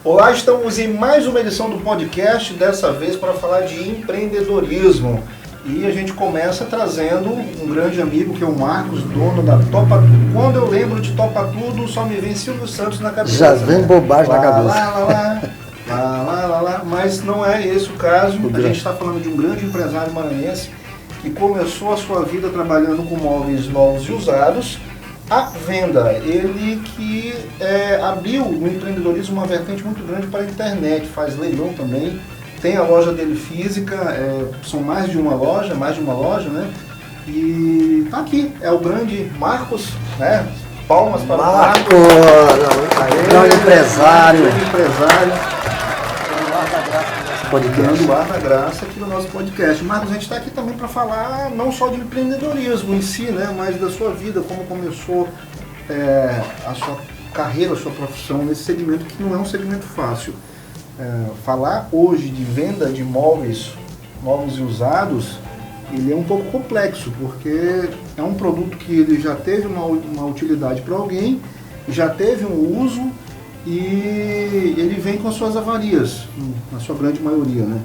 Olá, estamos em mais uma edição do podcast, dessa vez para falar de empreendedorismo. E a gente começa trazendo um grande amigo que é o Marcos, dono da Topa Tudo. Quando eu lembro de Topa Tudo, só me vem Silvio Santos na cabeça. Já vem bobagem na cabeça. Mas não é esse o caso. A gente está falando de um grande empresário maranhense que começou a sua vida trabalhando com móveis novos e usados à venda. Ele que abriu no empreendedorismo uma vertente muito grande para a internet, faz leilão também. Tem a loja dele física, são mais de uma loja, né? E tá aqui, é o grande Marcos, né? Palmas para o Marcos. Grande empresário. Dando ar da graça aqui no nosso podcast. Marcos, a gente está aqui também para falar não só de empreendedorismo em si, né? Mas da sua vida, como começou a sua carreira, a sua profissão nesse segmento que não é um segmento fácil. Falar hoje de venda de móveis novos e usados, ele é um pouco complexo, porque é um produto que ele já teve uma utilidade para alguém, já teve um uso e ele vem com as suas avarias, na sua grande maioria, né?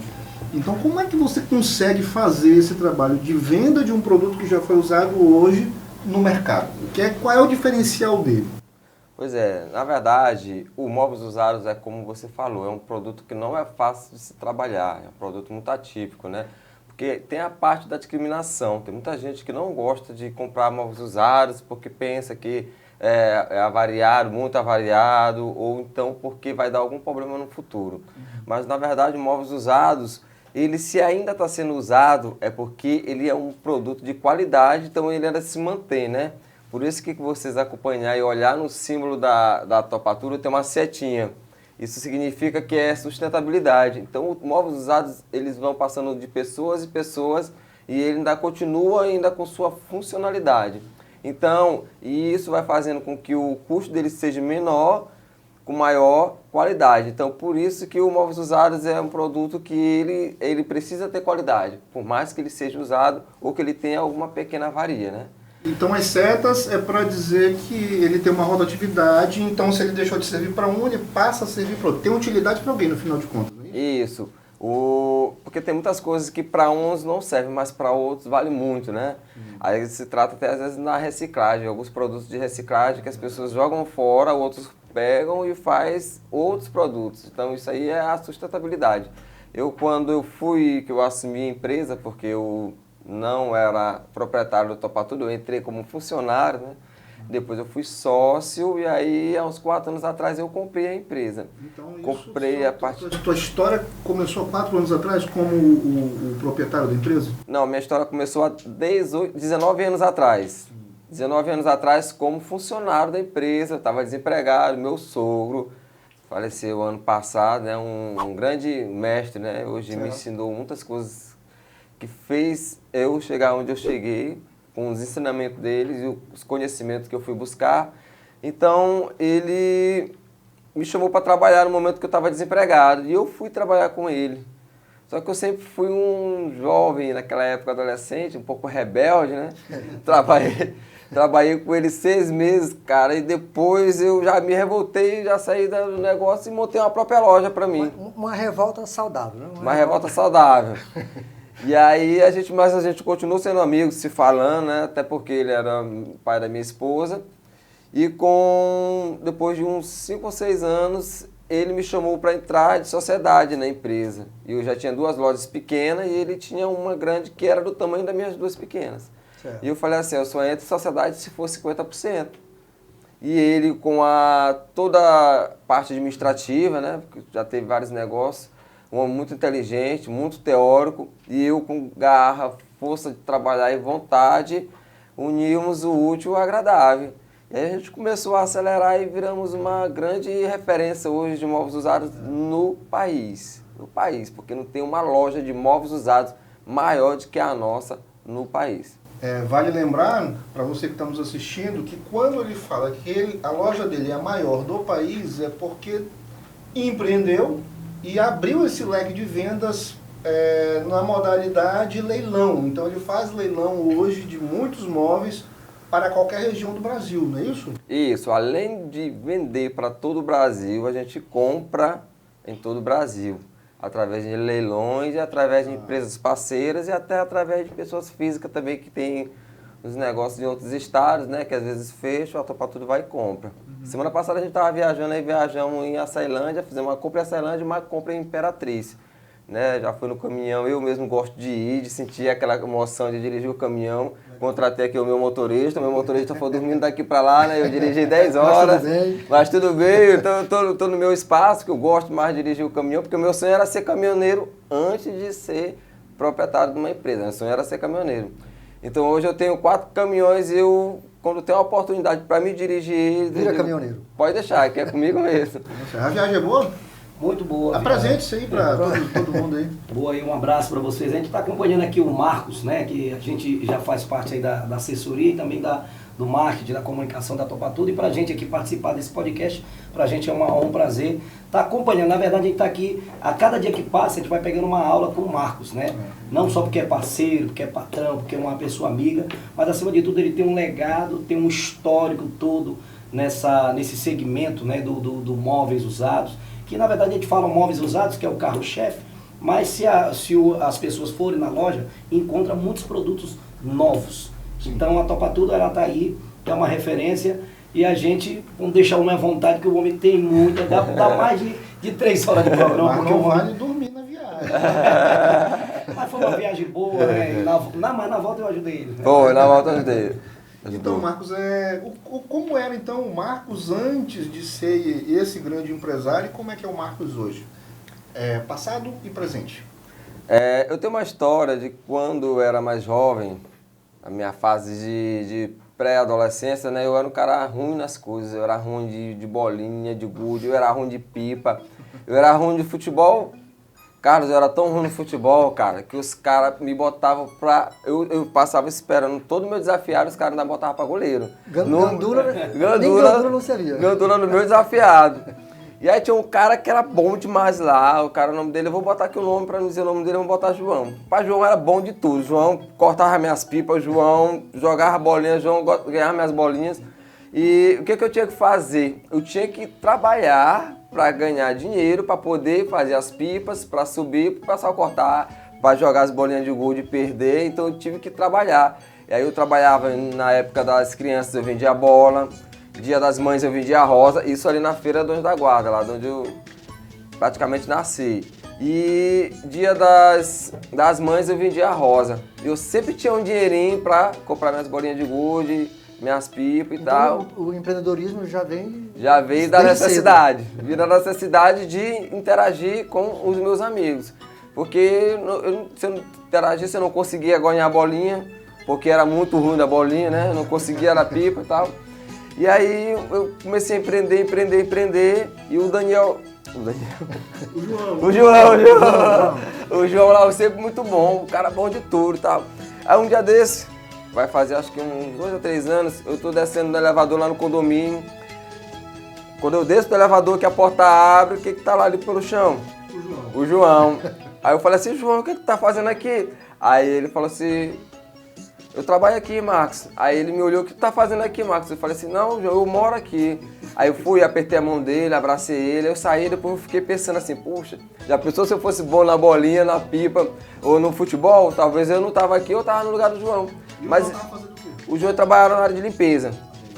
Então, como é que você consegue fazer esse trabalho de venda de um produto que já foi usado hoje no mercado? Qual é o diferencial dele? Pois é, na verdade, o móveis usados é como você falou, é um produto que não é fácil de se trabalhar, é um produto muito atípico, né? Porque tem a parte da discriminação, tem muita gente que não gosta de comprar móveis usados porque pensa que é avariado, muito avariado, ou então porque vai dar algum problema no futuro. Mas, na verdade, móveis usados, ele se ainda está sendo usado, é porque ele é um produto de qualidade, então ele ainda se mantém, né? Por isso que vocês acompanharem e olhar no símbolo da Topa Tudo tem uma setinha. Isso significa que é sustentabilidade. Então, os móveis usados, eles vão passando de pessoas e pessoas e ele ainda continua ainda com sua funcionalidade. Então, isso vai fazendo com que o custo dele seja menor, com maior qualidade. Então, por isso que o móveis usados é um produto que ele precisa ter qualidade, por mais que ele seja usado ou que ele tenha alguma pequena avaria, né? Então as setas é para dizer que ele tem uma rotatividade, então se ele deixou de servir para um, ele passa a servir para outro. Tem utilidade para alguém no final de contas, não é isso? Isso. Porque tem muitas coisas que para uns não servem, mas para outros vale muito, né? Aí se trata até às vezes na reciclagem, alguns produtos de reciclagem que as pessoas jogam fora, outros pegam e faz outros produtos. Então isso aí é a sustentabilidade. Quando eu assumi a empresa, porque eu não era proprietário do Topa Tudo, eu entrei como funcionário, né? Depois eu fui sócio e aí, há uns 4 anos atrás, eu comprei a empresa. Então, tua história começou há 4 anos atrás como o proprietário da empresa? Não, minha história começou há 19 anos atrás. 19 anos atrás como funcionário da empresa, eu estava desempregado, meu sogro faleceu ano passado, né? Um grande mestre, né? Hoje me ensinou muitas coisas que fez eu chegar onde eu cheguei, com os ensinamentos deles e os conhecimentos que eu fui buscar. Então, ele me chamou para trabalhar no momento que eu estava desempregado, e eu fui trabalhar com ele. Só que eu sempre fui um jovem, naquela época adolescente, um pouco rebelde, né? Trabalhei com ele 6 meses, cara, e depois eu já me revoltei, já saí do negócio e montei uma própria loja para mim. Uma revolta saudável, né? Uma revolta saudável. E aí a gente continuou sendo amigos, se falando, né? Até porque ele era pai da minha esposa. E depois de uns 5 ou 6 anos, ele me chamou para entrar de sociedade na empresa. E eu já tinha 2 lojas pequenas e ele tinha uma grande que era do tamanho das minhas 2 pequenas. Certo. E eu falei assim, eu só entro em sociedade se for 50%. E ele com toda a parte administrativa, né? Porque já teve vários negócios. Um homem muito inteligente, muito teórico, e eu com garra, força de trabalhar e vontade, unimos o útil ao agradável. E aí a gente começou a acelerar e viramos uma grande referência hoje de móveis usados no país. No país, porque não tem uma loja de móveis usados maior do que a nossa no país. Vale lembrar, para você que está nos assistindo, que quando ele fala que a loja dele é a maior do país, é porque empreendeu e abriu esse leque de vendas na modalidade leilão. Então ele faz leilão hoje de muitos móveis para qualquer região do Brasil, não é isso? Isso, além de vender para todo o Brasil, a gente compra em todo o Brasil, através de leilões, e através de empresas parceiras e até através de pessoas físicas também que têm os negócios em outros estados, né, que às vezes fecham, a Topa Tudo vai e compra. Semana passada a gente estava viajando, aí viajamos em Açailândia, fizemos uma compra em Açailândia e uma compra em Imperatriz. Né, já fui no caminhão, eu mesmo gosto de ir, de sentir aquela emoção de dirigir o caminhão. Contratei aqui o meu motorista foi dormindo daqui para lá, né, eu dirigi 10 horas, mas tudo bem, então eu tô no meu espaço, que eu gosto mais de dirigir o caminhão, porque o meu sonho era ser caminhoneiro antes de ser proprietário de uma empresa, meu sonho era ser caminhoneiro. Então hoje eu tenho 4 caminhões e quando tenho a oportunidade para me dirigir... Vira caminhoneiro. Pode deixar, que é comigo mesmo. A viagem é boa? Muito boa. Apresente isso aí para todo mundo aí. Boa, e um abraço para vocês. A gente está acompanhando aqui o Marcos, né, que a gente já faz parte aí da assessoria e também do marketing, da comunicação da Topa Tudo. E para a gente aqui participar desse podcast, para a gente é uma honra, um prazer estar acompanhando. Na verdade, a gente está aqui, a cada dia que passa, a gente vai pegando uma aula com o Marcos, né? Não só porque é parceiro, porque é patrão, porque é uma pessoa amiga, mas acima de tudo ele tem um legado, tem um histórico todo nesse segmento, né, do móveis usados. Que na verdade a gente fala móveis usados, que é o carro-chefe, mas se as pessoas forem na loja, encontram muitos produtos novos. Então a Topa Tudo, ela está aí, é uma referência, e a gente, vamos deixar o homem à vontade, que o homem tem muita, dá mais de 3 horas de programa. Mas não vale dormir na viagem. Mas foi uma viagem boa, né? Mas na volta eu ajudei ele. Né? Foi, na volta eu ajudei. Então, Marcos, como era então o Marcos antes de ser esse grande empresário e como é que é o Marcos hoje? Passado e presente. Eu tenho uma história de quando eu era mais jovem, a minha fase de pré-adolescência, né? Eu era um cara ruim nas coisas, eu era ruim de bolinha, de gude, eu era ruim de pipa, eu era ruim de futebol. Carlos, eu era tão ruim no futebol, cara, que os caras me botavam pra... Eu passava esperando todo o meu desafiado, os caras ainda botavam pra goleiro. Gandula não servia. Gandula no meu desafiado. E aí tinha um cara que era bom demais lá, o nome dele, eu vou botar aqui o nome pra não dizer o nome dele, eu vou botar João. Pai, João era bom de tudo, João cortava minhas pipas, João jogava bolinhas, João ganhava minhas bolinhas. E o que eu tinha que fazer? Eu tinha que trabalhar para ganhar dinheiro, para poder fazer as pipas, para subir, para o pessoal cortar, para jogar as bolinhas de gude e perder, então eu tive que trabalhar. E aí eu trabalhava na época das crianças, eu vendia bola, Dia das Mães eu vendia rosa, isso ali na Feira do Anjo da Guarda, lá onde eu praticamente nasci. E Dia das Mães eu vendia rosa. Eu sempre tinha um dinheirinho para comprar minhas bolinhas de gude, minhas pipas e tal. O empreendedorismo já veio... Já veio da necessidade. Veio da necessidade de interagir com os meus amigos. Porque se eu não interagisse, eu não conseguia ganhar a bolinha, porque era muito ruim da bolinha, né? Eu não conseguia na pipa e tal. E aí eu comecei a empreender. E o João lá, sempre muito bom, um cara bom de tudo e tal. Aí um dia desse, vai fazer acho que uns 2 ou 3 anos, eu tô descendo no elevador lá no condomínio. Quando eu desço do elevador, que a porta abre, o que tá lá ali pelo chão? O João. Aí eu falei assim, João, o que tá fazendo aqui? Aí ele falou assim, eu trabalho aqui, Marcos. Aí ele me olhou, o que tu tá fazendo aqui, Marcos? Eu falei assim, não, João, eu moro aqui. Aí eu fui, apertei a mão dele, abracei ele, eu saí, depois eu fiquei pensando assim, puxa, já pensou se eu fosse bom na bolinha, na pipa ou no futebol? Talvez eu não tava aqui, eu tava no lugar do João. Mas João tava fazendo o quê? O João trabalhava na área de limpeza.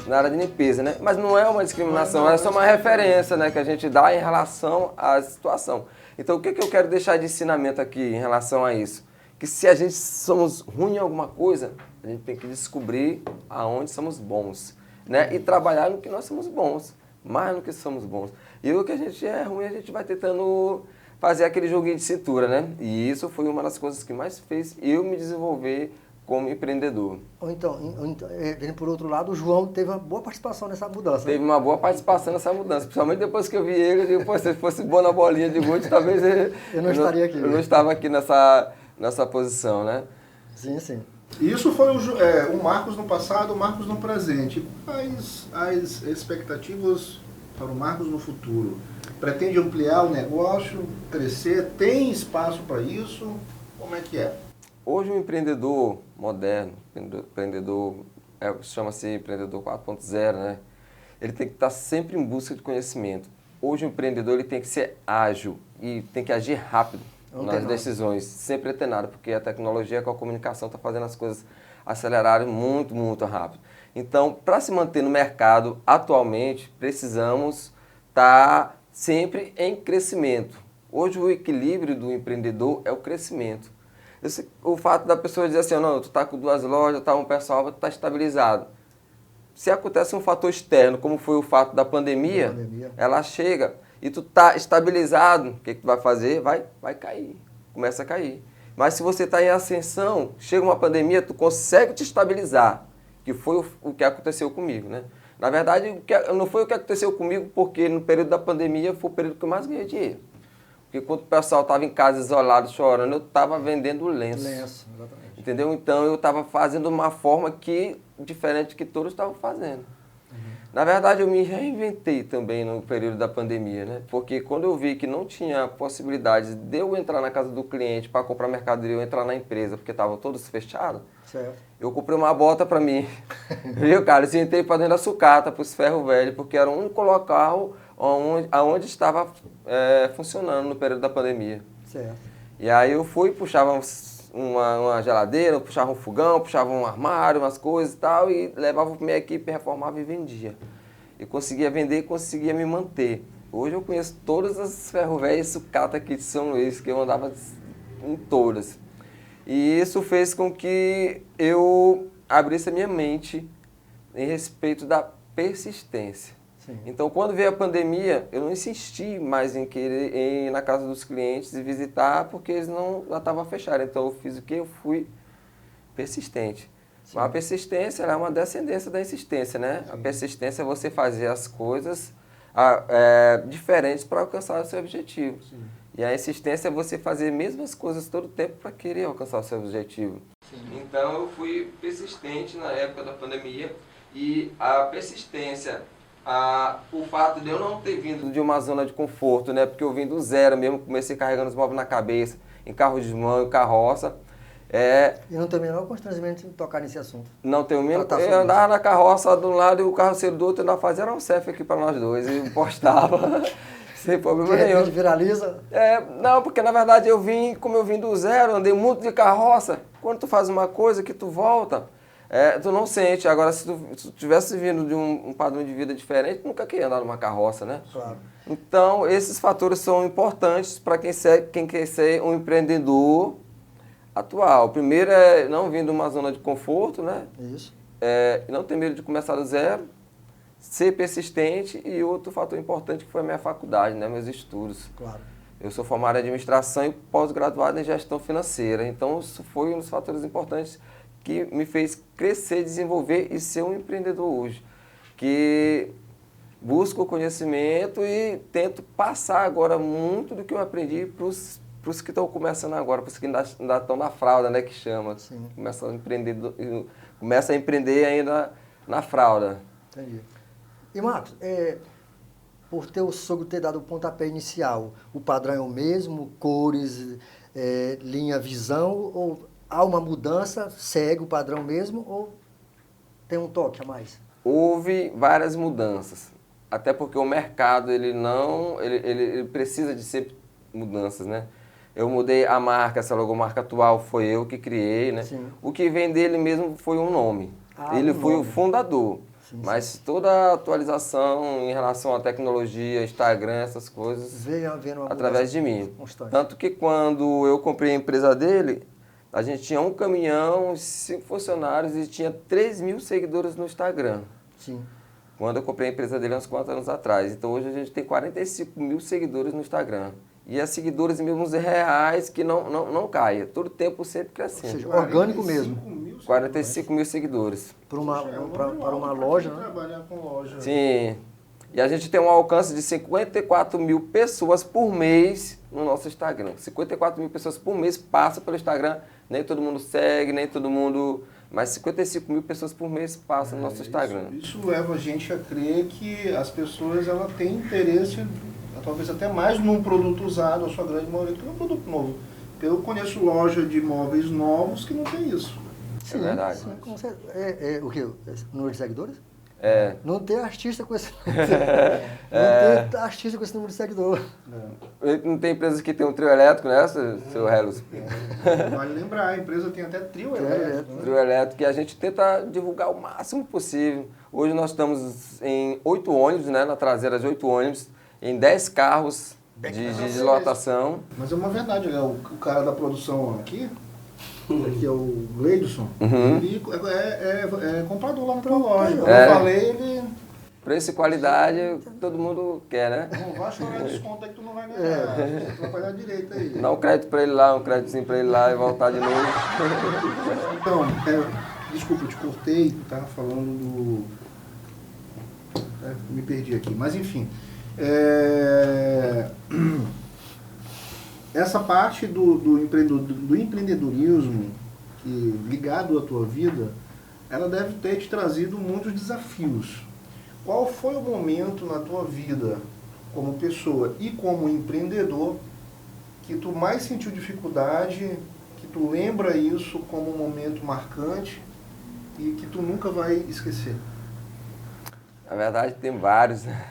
Na área de limpeza, né? Mas não é uma discriminação, é só uma referência, né, que a gente dá em relação à situação. Então, o que eu quero deixar de ensinamento aqui em relação a isso? Que se a gente somos ruim em alguma coisa, a gente tem que descobrir aonde somos bons, né? E trabalhar no que nós somos bons, mais no que somos bons. E o que a gente é ruim, a gente vai tentando fazer aquele joguinho de cintura, né? E isso foi uma das coisas que mais fez eu me desenvolver como empreendedor. Ou então, vendo por outro lado, o João teve uma boa participação nessa mudança. Teve uma boa participação nessa mudança, principalmente depois que eu vi ele, eu digo, pô, se ele fosse bom na bolinha de gude, talvez eu não estaria aqui. Eu não estava aqui nessa posição, né? Sim, sim. Isso foi o Marcos no passado, o Marcos no presente. Quais as expectativas para o Marcos no futuro? Pretende ampliar o negócio, crescer? Tem espaço para isso? Como é que é? Hoje o empreendedor moderno, empreendedor chama-se empreendedor 4.0, né? Ele tem que estar sempre em busca de conhecimento. Hoje o empreendedor ele tem que ser ágil e tem que agir rápido nas decisões, sempre antenado, porque a tecnologia com a comunicação está fazendo as coisas acelerarem muito, muito rápido. Então, para se manter no mercado, atualmente, precisamos estar sempre em crescimento. Hoje o equilíbrio do empreendedor é o crescimento. O fato da pessoa dizer assim, não, tu está com 2 lojas, tá, um pessoal está estabilizado. Se acontece um fator externo, como foi o fato da pandemia, ela chega e tu está estabilizado, o que tu vai fazer? Vai cair, começa a cair. Mas se você está em ascensão, chega uma pandemia, tu consegue te estabilizar, que foi o que aconteceu comigo, né? Na verdade, não foi o que aconteceu comigo, porque no período da pandemia foi o período que eu mais ganhei dinheiro. Porque quando o pessoal estava em casa isolado, chorando, eu estava vendendo lenço. Lenço, exatamente. Entendeu? Então eu estava fazendo uma forma diferente do que todos estavam fazendo. Na verdade, eu me reinventei também no período da pandemia, né? Porque quando eu vi que não tinha possibilidade de eu entrar na casa do cliente para comprar mercadoria, eu entrar na empresa, porque estavam todos fechados, eu comprei uma bota para mim. Viu, cara? Eu entrei para dentro da sucata, para os ferros velhos, porque era o único local onde estava funcionando no período da pandemia. Certo. E aí eu fui, puxava uma geladeira, puxava um fogão, puxava um armário, umas coisas e tal, e levava para minha equipe, reformava e vendia. E conseguia vender e conseguia me manter. Hoje eu conheço todas as ferro velhas sucata aqui de São Luís, que eu andava em todas. E isso fez com que eu abrisse a minha mente em respeito da persistência. Sim. Então, quando veio a pandemia, eu não insisti mais em querer ir na casa dos clientes e visitar, porque eles já estavam fechados. Então, eu fiz o quê? Eu fui persistente. Sim. Mas a persistência é uma descendência da insistência, né? Sim. A persistência é você fazer as coisas diferentes para alcançar o seu objetivo. Sim. E a insistência é você fazer as mesmas coisas todo o tempo para querer alcançar o seu objetivo. Sim. Então, eu fui persistente na época da pandemia e a persistência... o fato de eu não ter vindo de uma zona de conforto, né? Porque eu vim do zero mesmo, comecei carregando os móveis na cabeça, em carro de mão, em carroça. E não tem o menor constrangimento em tocar nesse assunto? Não tenho o menor. Eu andava na carroça de um lado e o carroceiro do outro, ainda fazia um selfie aqui para nós dois e postava, sem problema nenhum. Viraliza? Não, porque na verdade como eu vim do zero, andei muito de carroça. Quando tu faz uma coisa que tu volta... tu não sente. Agora, se tu tivesse vindo de um padrão de vida diferente, nunca queria andar numa carroça, né? Claro. Então, esses fatores são importantes para quem quer ser um empreendedor atual. O primeiro é não vir de uma zona de conforto, né? Isso. Não ter medo de começar do zero, ser persistente e outro fator importante que foi a minha faculdade, né? Meus estudos. Claro. Eu sou formado em administração e pós-graduado em gestão financeira. Então, isso foi um dos fatores importantes que me fez crescer, desenvolver e ser um empreendedor hoje. Que busco o conhecimento e tento passar agora muito do que eu aprendi para os que estão começando agora, para os que ainda estão na fralda, né, que chama. Sim. Começa a empreender ainda na fralda. Entendi. E Marcos, por teu sogro ter dado o pontapé inicial, o padrão é o mesmo, cores, linha, visão, ou há uma mudança, segue o padrão mesmo ou tem um toque a mais? Houve várias mudanças, até porque o mercado ele precisa de sempre mudanças, né? Eu mudei a marca, essa logomarca atual foi eu que criei, né? Sim. O que vem dele mesmo foi um nome. Ele foi o fundador. Sim, mas toda a atualização em relação à tecnologia, Instagram, essas coisas, veio através de mim. Constante. Tanto que quando eu comprei a empresa dele, a gente tinha um caminhão, 5 funcionários e tinha 3.000 seguidores no Instagram. Sim. Quando eu comprei a empresa dele há uns 4 anos atrás. Então hoje a gente tem 45.000 seguidores no Instagram. E é seguidores mesmo reais que não caem. Todo tempo sempre crescendo. Ou seja, orgânico mesmo. 45.000 seguidores. Para uma loja, né? Trabalhar com loja. Sim. E a gente tem um alcance de 54.000 pessoas por mês no nosso Instagram. 54.000 pessoas por mês passam pelo Instagram. Nem todo mundo segue, nem todo mundo... Mas 55.000 pessoas por mês passam no nosso Instagram. Isso leva a gente a crer que as pessoas têm interesse, talvez até mais num produto usado, a sua grande maioria, que num produto novo. Eu conheço loja de móveis novos que não tem isso. Sim, verdade. sim, com certeza. O quê? Número de seguidores? É. Não tem artista com esse não tem artista com esse número de seguidores. Não tem empresa que tem um trio elétrico, né, seu Helos? Vale lembrar, a empresa tem até trio elétrico. Né? Trio elétrico, e a gente tenta divulgar o máximo possível. Hoje nós estamos em 8 ônibus, né, na traseira de 8 ônibus, em 10 carros de lotação. Mas é uma verdade, né? O cara da produção aqui é o Gleidson, ele é comprador lá na loja. Como eu falei, ele... Preço e qualidade, todo mundo quer, né? Não vai chorar desconto aí que tu não vai ganhar. Tu vai pagar direito aí. Dá um crédito pra ele lá, um créditozinho pra ele lá e voltar de novo. Então, desculpa, eu te cortei, tá? Falando do... me perdi aqui, mas enfim. Essa parte do empreendedorismo ligado à tua vida, ela deve ter te trazido muitos desafios. Qual foi o momento na tua vida, como pessoa e como empreendedor, que tu mais sentiu dificuldade, que tu lembra isso como um momento marcante e que tu nunca vai esquecer? Na verdade, tem vários, né?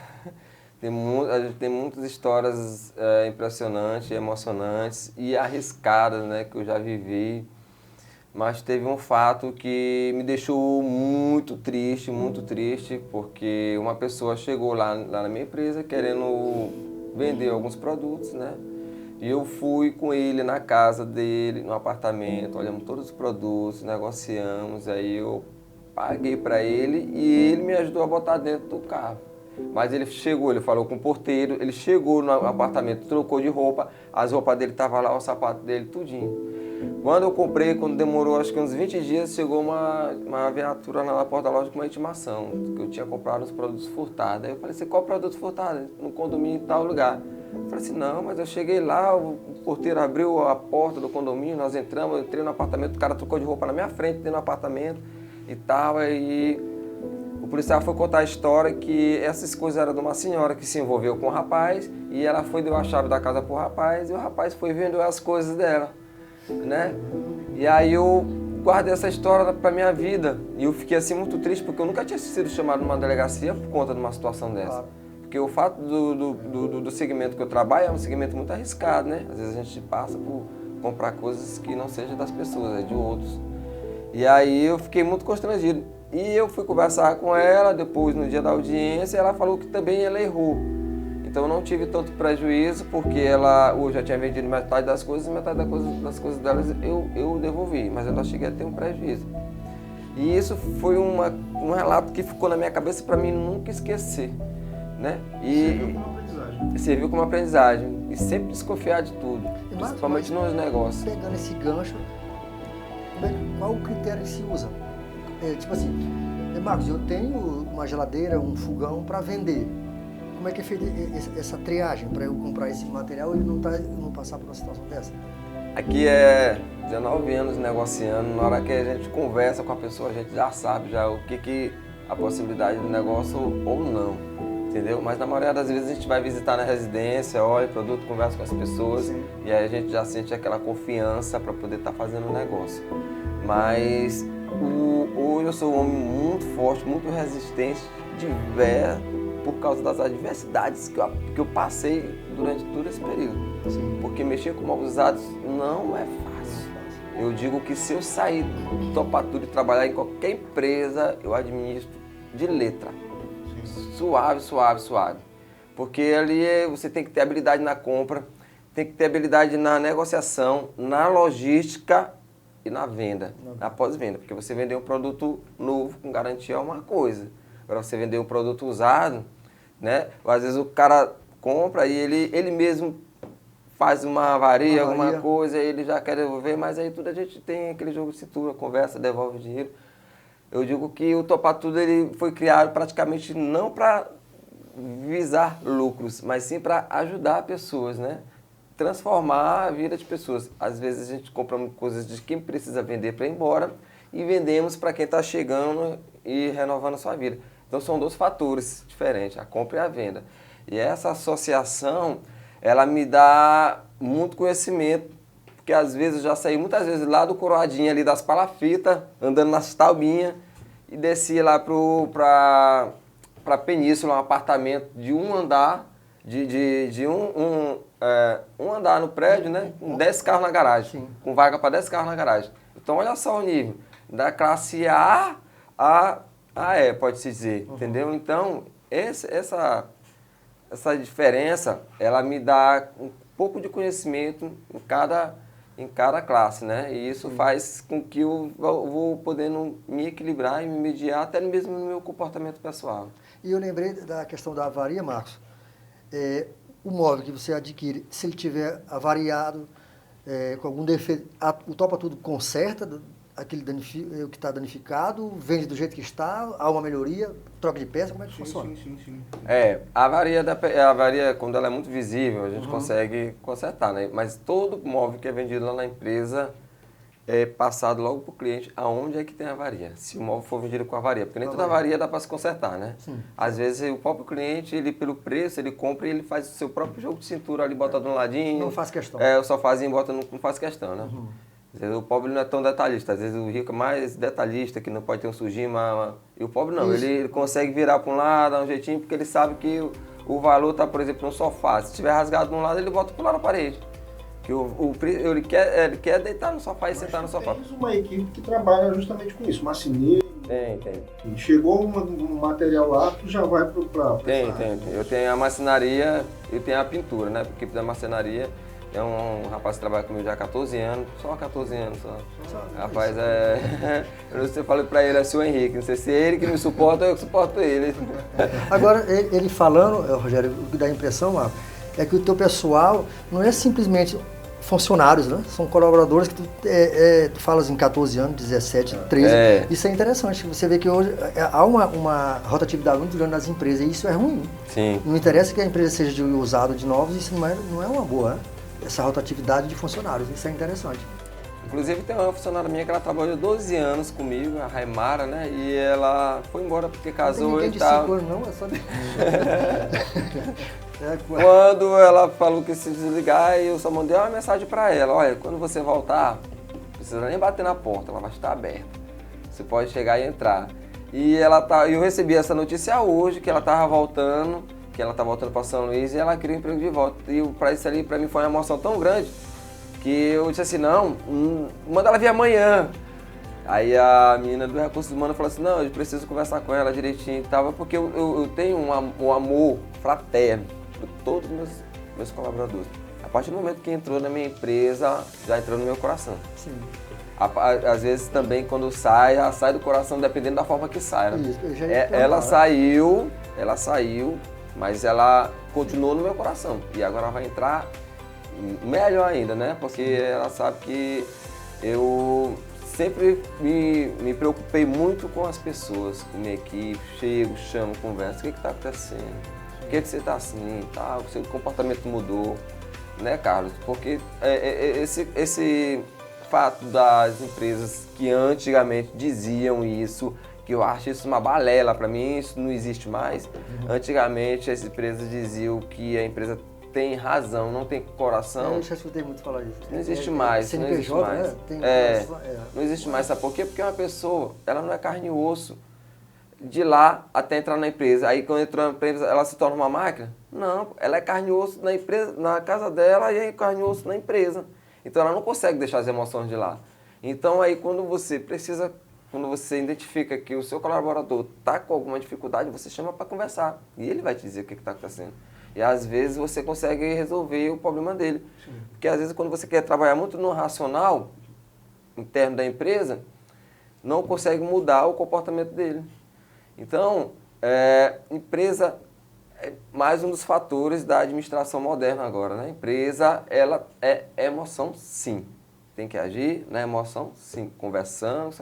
A gente tem muitas histórias impressionantes, emocionantes e arriscadas, né, que eu já vivi. Mas teve um fato que me deixou muito triste, porque uma pessoa chegou lá na minha empresa querendo vender alguns produtos, né? E eu fui com ele na casa dele, no apartamento, olhamos todos os produtos, negociamos, aí eu paguei para ele e ele me ajudou a botar dentro do carro. Mas ele chegou, ele falou com o porteiro, ele chegou no apartamento, trocou de roupa, as roupas dele estavam lá, o sapato dele, tudinho. Quando eu comprei, quando demorou acho que uns 20 dias, chegou uma viatura lá na porta da loja com uma intimação, que eu tinha comprado os produtos furtados. Aí eu falei assim, qual produto furtado? No condomínio em tal lugar. Eu falei assim, não, mas eu cheguei lá, o porteiro abriu a porta do condomínio, nós entramos, eu entrei no apartamento, o cara trocou de roupa na minha frente, dentro do apartamento e tal, aí o policial foi contar a história que essas coisas eram de uma senhora que se envolveu com o rapaz e ela foi deu a chave da casa pro rapaz e o rapaz foi vendo as coisas dela, né? E aí eu guardei essa história pra minha vida e eu fiquei assim muito triste porque eu nunca tinha sido chamado numa delegacia por conta de uma situação dessa. Claro. Porque o fato do segmento que eu trabalho é um segmento muito arriscado, né? Às vezes a gente passa por comprar coisas que não sejam das pessoas, é de outros. E aí eu fiquei muito constrangido. E eu fui conversar com ela depois no dia da audiência e ela falou que também ela errou. Então eu não tive tanto prejuízo porque ela hoje já tinha vendido metade das coisas e metade das coisas delas eu devolvi, mas eu não cheguei a ter um prejuízo. E isso foi um relato que ficou na minha cabeça para mim nunca esquecer, né? E serviu como aprendizagem e sempre desconfiar de tudo, principalmente nos negócios. Pegando esse gancho, qual o critério que se usa? Tipo assim, Marcos, eu tenho uma geladeira, um fogão para vender. Como é que é feita essa triagem para eu comprar esse material e não passar por uma situação dessa? Aqui é 19 anos negociando, na hora que a gente conversa com a pessoa, a gente já sabe já o que a possibilidade do negócio ou não, entendeu? Mas na maioria das vezes a gente vai visitar na residência, olha o produto, conversa com as pessoas. Sim. E aí a gente já sente aquela confiança para poder estar fazendo o negócio. Mas hoje eu sou um homem muito forte, muito resistente, por causa das adversidades que eu passei durante todo esse período. Sim. Porque mexer com móveis usados não é fácil. Eu digo que se eu sair do Topatura e trabalhar em qualquer empresa, eu administro de letra. Sim. Suave. Porque ali você tem que ter habilidade na compra, tem que ter habilidade na negociação, na logística e na venda, na pós-venda. Porque você vender um produto novo com garantia é uma coisa. Agora você vender um produto usado, né? Às vezes o cara compra e ele mesmo faz uma avaria, alguma coisa, e ele já quer devolver, mas aí tudo a gente tem aquele jogo de cintura, conversa, devolve o dinheiro. Eu digo que o Topatura ele foi criado praticamente não para visar lucros, mas sim para ajudar pessoas, né? Transformar a vida de pessoas. Às vezes a gente compra coisas de quem precisa vender para ir embora e vendemos para quem está chegando e renovando a sua vida. Então são dois fatores diferentes, a compra e a venda. E essa associação, ela me dá muito conhecimento, porque às vezes eu já saí muitas vezes lá do Coroadinho ali das palafitas, andando nas taubinhas, e descia lá pra Península, um apartamento de um andar, um andar no prédio, né? Com 10 carros na garagem, Sim. com vaga para 10 carros na garagem. Então olha só o nível, da classe A a E, pode-se dizer, entendeu? Então essa diferença, ela me dá um pouco de conhecimento em cada classe, né? E isso faz com que eu vou podendo me equilibrar e me mediar até mesmo no meu comportamento pessoal. E eu lembrei da questão da avaria, Marcos. O móvel que você adquire, se ele tiver avariado, com algum defeito, o Topa Tudo conserta o que está danificado, vende do jeito que está, há uma melhoria, troca de peça, como é que funciona? Sim. A avaria, quando ela é muito visível, a gente consegue consertar, né? Mas todo móvel que é vendido lá na empresa é passado logo para o cliente aonde é que tem avaria. Se o móvel for vendido com avaria, porque nem toda avaria dá para se consertar, né? Sim. Às vezes o próprio cliente, ele pelo preço, ele compra e ele faz o seu próprio jogo de cintura ali, bota de um ladinho. Não faz questão. O sofazinho bota, não faz questão, né? Às vezes o pobre não é tão detalhista, às vezes o rico é mais detalhista, que não pode ter um sujinho, e o pobre não, ele consegue virar para um lado, dar um jeitinho, porque ele sabe que o valor está, por exemplo, no sofá. Se tiver rasgado de um lado, ele bota para o lado da parede. Que ele quer deitar no sofá e sentar no sofá. Tens uma equipe que trabalha justamente com isso, marceneiro. Tem. E chegou um material lá, tu já vai para... Tem. Eu tenho a marcenaria, eu tenho a pintura, né? A equipe da marcenaria. É um rapaz que trabalha comigo já há 14 anos, só há 14 anos só. Rapaz, eu falei pra ele, é o seu Henrique, não sei se é ele que me suporta ou eu que suporto ele. Agora, ele falando, Rogério, o que dá a impressão, Marco, é que o teu pessoal não é simplesmente funcionários, né? São colaboradores que tu falas em 14 anos, 17, 13. Isso é interessante. Você vê que hoje há uma rotatividade muito grande nas empresas e isso é ruim. Sim. Não interessa que a empresa seja usada de novos, isso não é uma boa, né? Essa rotatividade de funcionários, isso é interessante. Inclusive tem uma funcionária minha que ela trabalhou 12 anos comigo, a Raimara, né? E ela foi embora porque casou e tal. Não tem ninguém de 5 anos, não, é só de... Quando ela falou que se desligar, eu só mandei uma mensagem pra ela, olha, quando você voltar, não precisa nem bater na porta, ela vai estar aberta. Você pode chegar e entrar. E eu recebi essa notícia hoje, que ela estava voltando, para São Luís e ela queria um emprego de volta. E para isso ali, para mim, foi uma emoção tão grande que eu disse assim, não, manda ela vir amanhã. Aí a menina do Recursos Humanos falou assim, não, eu preciso conversar com ela direitinho e tal, porque eu tenho um amor fraterno por todos os meus colaboradores. A partir do momento que entrou na minha empresa, já entrou no meu coração. Sim. Às vezes também quando sai, ela sai do coração dependendo da forma que sai. Né? Isso, ela saiu, mas ela continuou no meu coração. E agora ela vai entrar melhor ainda, né? Porque ela sabe que eu sempre me preocupei muito com as pessoas, com minha equipe, chego, chamo, converso, o que está acontecendo? Por que você está assim, tal? O seu comportamento mudou, né, Carlos? Porque esse fato das empresas que antigamente diziam isso, que eu acho isso uma balela, para mim isso não existe mais. Antigamente as empresas diziam que a empresa tem razão, não tem coração. Eu já escutei muito falar isso. Não existe mais, CNPJ, não existe mais. Né? Não existe mais, sabe por quê? Porque uma pessoa, ela não é carne e osso. De lá até entrar na empresa. Aí quando entrou na empresa, ela se torna uma máquina? Não, ela é carne e osso na empresa, na casa dela e é carne e osso na empresa. Então ela não consegue deixar as emoções de lá. Então aí quando você identifica que o seu colaborador está com alguma dificuldade, você chama para conversar. E ele vai te dizer o que está acontecendo. E às vezes você consegue resolver o problema dele. Sim. Porque às vezes quando você quer trabalhar muito no racional interno da empresa, não consegue mudar o comportamento dele. Então, empresa é mais um dos fatores da administração moderna agora, né? Empresa, ela é emoção, sim. Tem que agir na emoção, sim. Conversando,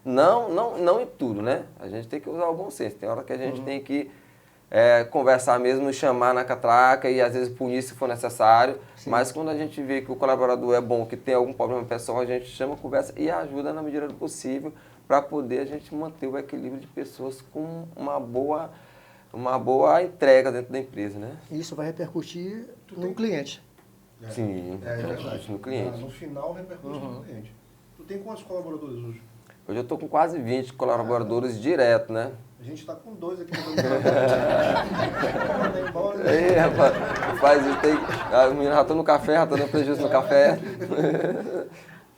não em tudo, né? A gente tem que usar o bom senso. Tem hora que a gente tem que conversar mesmo, chamar na catraca e às vezes punir se for necessário. Sim. Mas quando a gente vê que o colaborador é bom, que tem algum problema pessoal, a gente chama, conversa e ajuda na medida do possível para poder a gente manter o equilíbrio de pessoas com uma boa entrega dentro da empresa, né? Isso vai repercutir no cliente. Sim, É verdade. repercute no cliente. No final, repercute no cliente. Tu tem quantos colaboradores hoje? Hoje eu estou com quase 20 colaboradores direto, né? A gente está com 2 aqui no embora. Ei, rapaz, os meninos já estão no café, já estão dando prejuízo no café.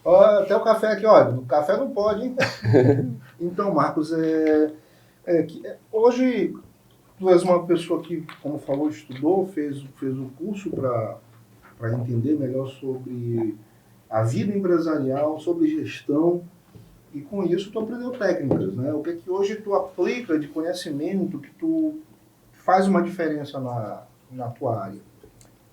Ó, até o café aqui, olha, o café não pode, hein? Então, Marcos, hoje tu és uma pessoa que, como falou, estudou, fez o curso para entender melhor sobre a vida empresarial, sobre gestão, e com isso tu aprendeu técnicas, né? O que é que hoje tu aplica de conhecimento que tu faz uma diferença na tua área?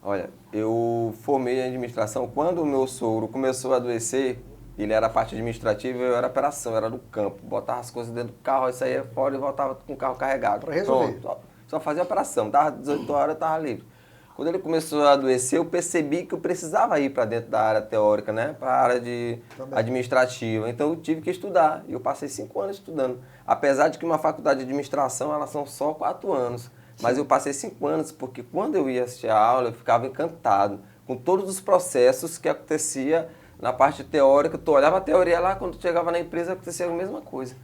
Olha, eu formei em administração quando o meu sogro começou a adoecer. Ele era a parte administrativa e eu era operação, era do campo. Botava as coisas dentro do carro, aí saía fora e voltava com o carro carregado. Para resolver. Pronto, só fazia operação. Dava 18 horas, eu estava livre. Quando ele começou a adoecer, eu percebi que eu precisava ir para dentro da área teórica, né? Para a área administrativa. Então eu tive que estudar. E eu passei 5 anos estudando. Apesar de que uma faculdade de administração, elas são só 4 anos. Mas eu passei 5 anos, porque quando eu ia assistir a aula, eu ficava encantado com todos os processos que acontecia na parte teórica. Tu olhava a teoria lá, quando tu chegava na empresa, acontecia a mesma coisa.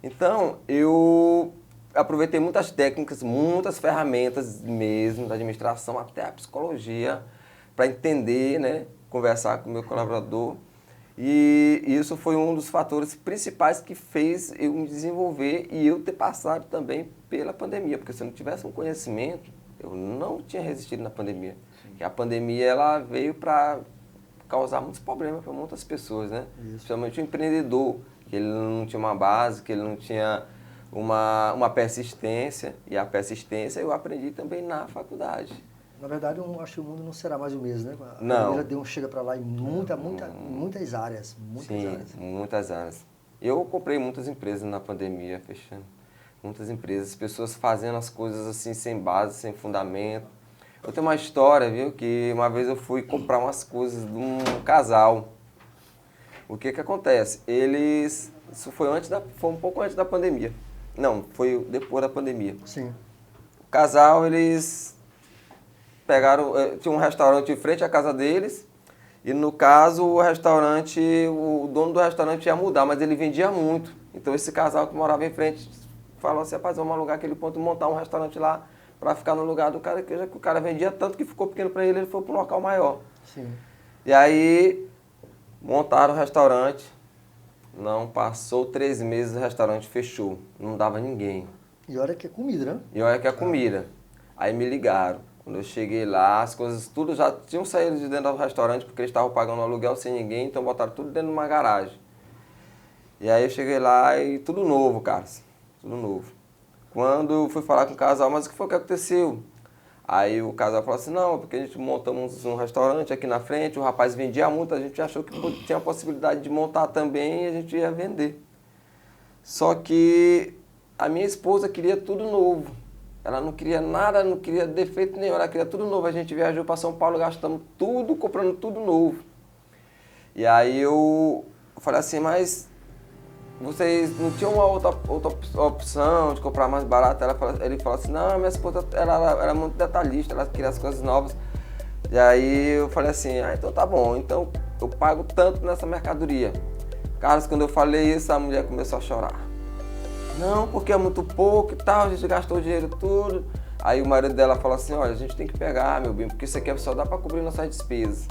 Então, eu aproveitei muitas técnicas, muitas ferramentas mesmo da administração, até a psicologia, para entender, né, conversar com o meu colaborador. E isso foi um dos fatores principais que fez eu me desenvolver e eu ter passado também pela pandemia, porque se eu não tivesse um conhecimento, eu não tinha resistido na pandemia. Porque a pandemia ela veio para causar muitos problemas para muitas pessoas, né? Principalmente o empreendedor, que ele não tinha uma base, que ele não tinha uma persistência, e a persistência eu aprendi também na faculdade. Na verdade, eu acho que o mundo não será mais o mesmo, né? A Não. pandemia deu um chega para lá em muitas áreas. Sim, muitas áreas. Eu comprei muitas empresas na pandemia, fechando. Muitas empresas, pessoas fazendo as coisas assim, sem base, sem fundamento. Eu tenho uma história, viu, que uma vez eu fui comprar umas coisas de um casal. O que que acontece? Isso foi um pouco antes da pandemia. Não, foi depois da pandemia. Sim. O casal, eles pegaram, tinha um restaurante em frente à casa deles, e no caso o dono do restaurante ia mudar, mas ele vendia muito. Então esse casal que morava em frente falou assim, rapaz, vamos alugar aquele ponto e montar um restaurante lá para ficar no lugar do cara, que já que o cara vendia tanto que ficou pequeno para ele, ele foi para um local maior. Sim. E aí montaram o restaurante, não passou 3 meses o restaurante fechou, não dava ninguém. E olha que é comida, né? E olha que é comida. Aí me ligaram. Quando eu cheguei lá, as coisas tudo já tinham saído de dentro do restaurante, porque eles estavam pagando aluguel sem ninguém, então botaram tudo dentro de uma garagem. E aí eu cheguei lá e tudo novo, cara. Tudo novo. Quando eu fui falar com o casal, mas o que foi que aconteceu? Aí o casal falou assim, não, porque a gente montamos um restaurante aqui na frente, o rapaz vendia muito, a gente achou que tinha a possibilidade de montar também e a gente ia vender. Só que a minha esposa queria tudo novo. Ela não queria nada, não queria defeito nenhum, ela queria tudo novo. A gente viajou para São Paulo, gastamos tudo, comprando tudo novo. E aí eu falei assim, mas vocês não tinham uma outra opção de comprar mais barato? Ele falou assim, não, minha esposa ela era muito detalhista, ela queria as coisas novas. E aí eu falei assim, então tá bom, então eu pago tanto nessa mercadoria. Carlos, quando eu falei isso, a mulher começou a chorar. Não, porque é muito pouco e tal, a gente gastou o dinheiro tudo. Aí o marido dela falou assim, olha, a gente tem que pegar, meu bem, porque isso aqui só dá para cobrir nossas despesas.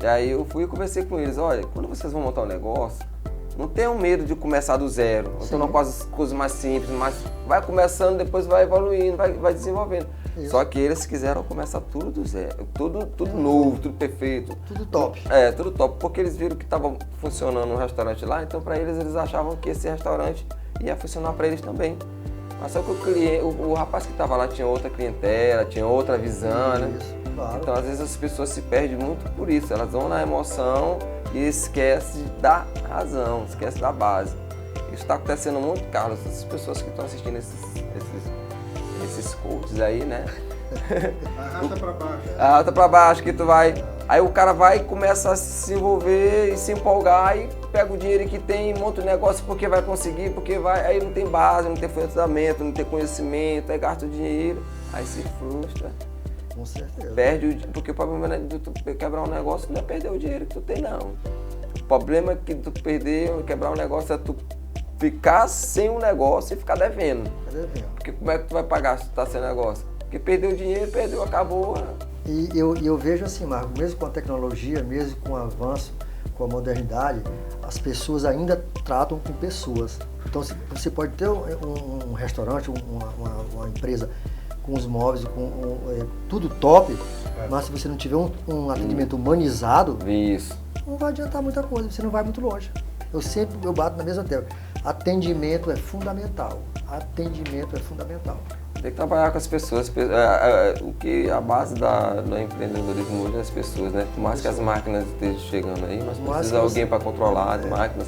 E aí eu fui e conversei com eles, olha, quando vocês vão montar um negócio, não tenham medo de começar do zero. Então não com as coisas mais simples, mas vai começando, depois vai evoluindo, vai desenvolvendo. Isso. Só que eles quiseram começar tudo do zero, tudo novo, tudo perfeito. Tudo top. Tudo top, porque eles viram que estava funcionando um restaurante lá, então para eles achavam que esse restaurante ia funcionar para eles também. Mas só que o rapaz que estava lá tinha outra clientela, tinha outra visão, né? Isso, claro. Então às vezes as pessoas se perdem muito por isso, elas vão na emoção e esquecem da razão, esquecem da base. Isso está acontecendo muito, Carlos, essas pessoas que estão assistindo esses coaches aí, né? Arrasta pra baixo. Arrasta pra baixo que tu vai... Aí o cara vai e começa a se envolver e se empolgar e pega o dinheiro que tem e monta o negócio porque vai conseguir, porque vai... Aí não tem base, não tem fundamento, não tem conhecimento, aí gasta o dinheiro, aí se frustra Com certeza. Porque o problema de tu quebrar um negócio não é perder o dinheiro que tu tem, não. O problema que tu quebrar um negócio é tu ficar sem um negócio e ficar devendo. Porque como é que tu vai pagar se tu tá sem negócio? Porque perdeu o dinheiro, perdeu, acabou. E eu vejo assim, Marco, mesmo com a tecnologia, mesmo com o avanço, com a modernidade, as pessoas ainda tratam com pessoas. Então você pode ter um restaurante, uma empresa com os móveis, tudo top, mas se você não tiver um atendimento humanizado, Isso. não vai adiantar muita coisa, você não vai muito longe. Eu bato na mesma tecla. Atendimento é fundamental. Atendimento é fundamental. Tem que trabalhar com as pessoas. O que a base do empreendedorismo hoje é as pessoas, né? Por mais que as máquinas estejam chegando aí, mas precisa de alguém para controlar as máquinas.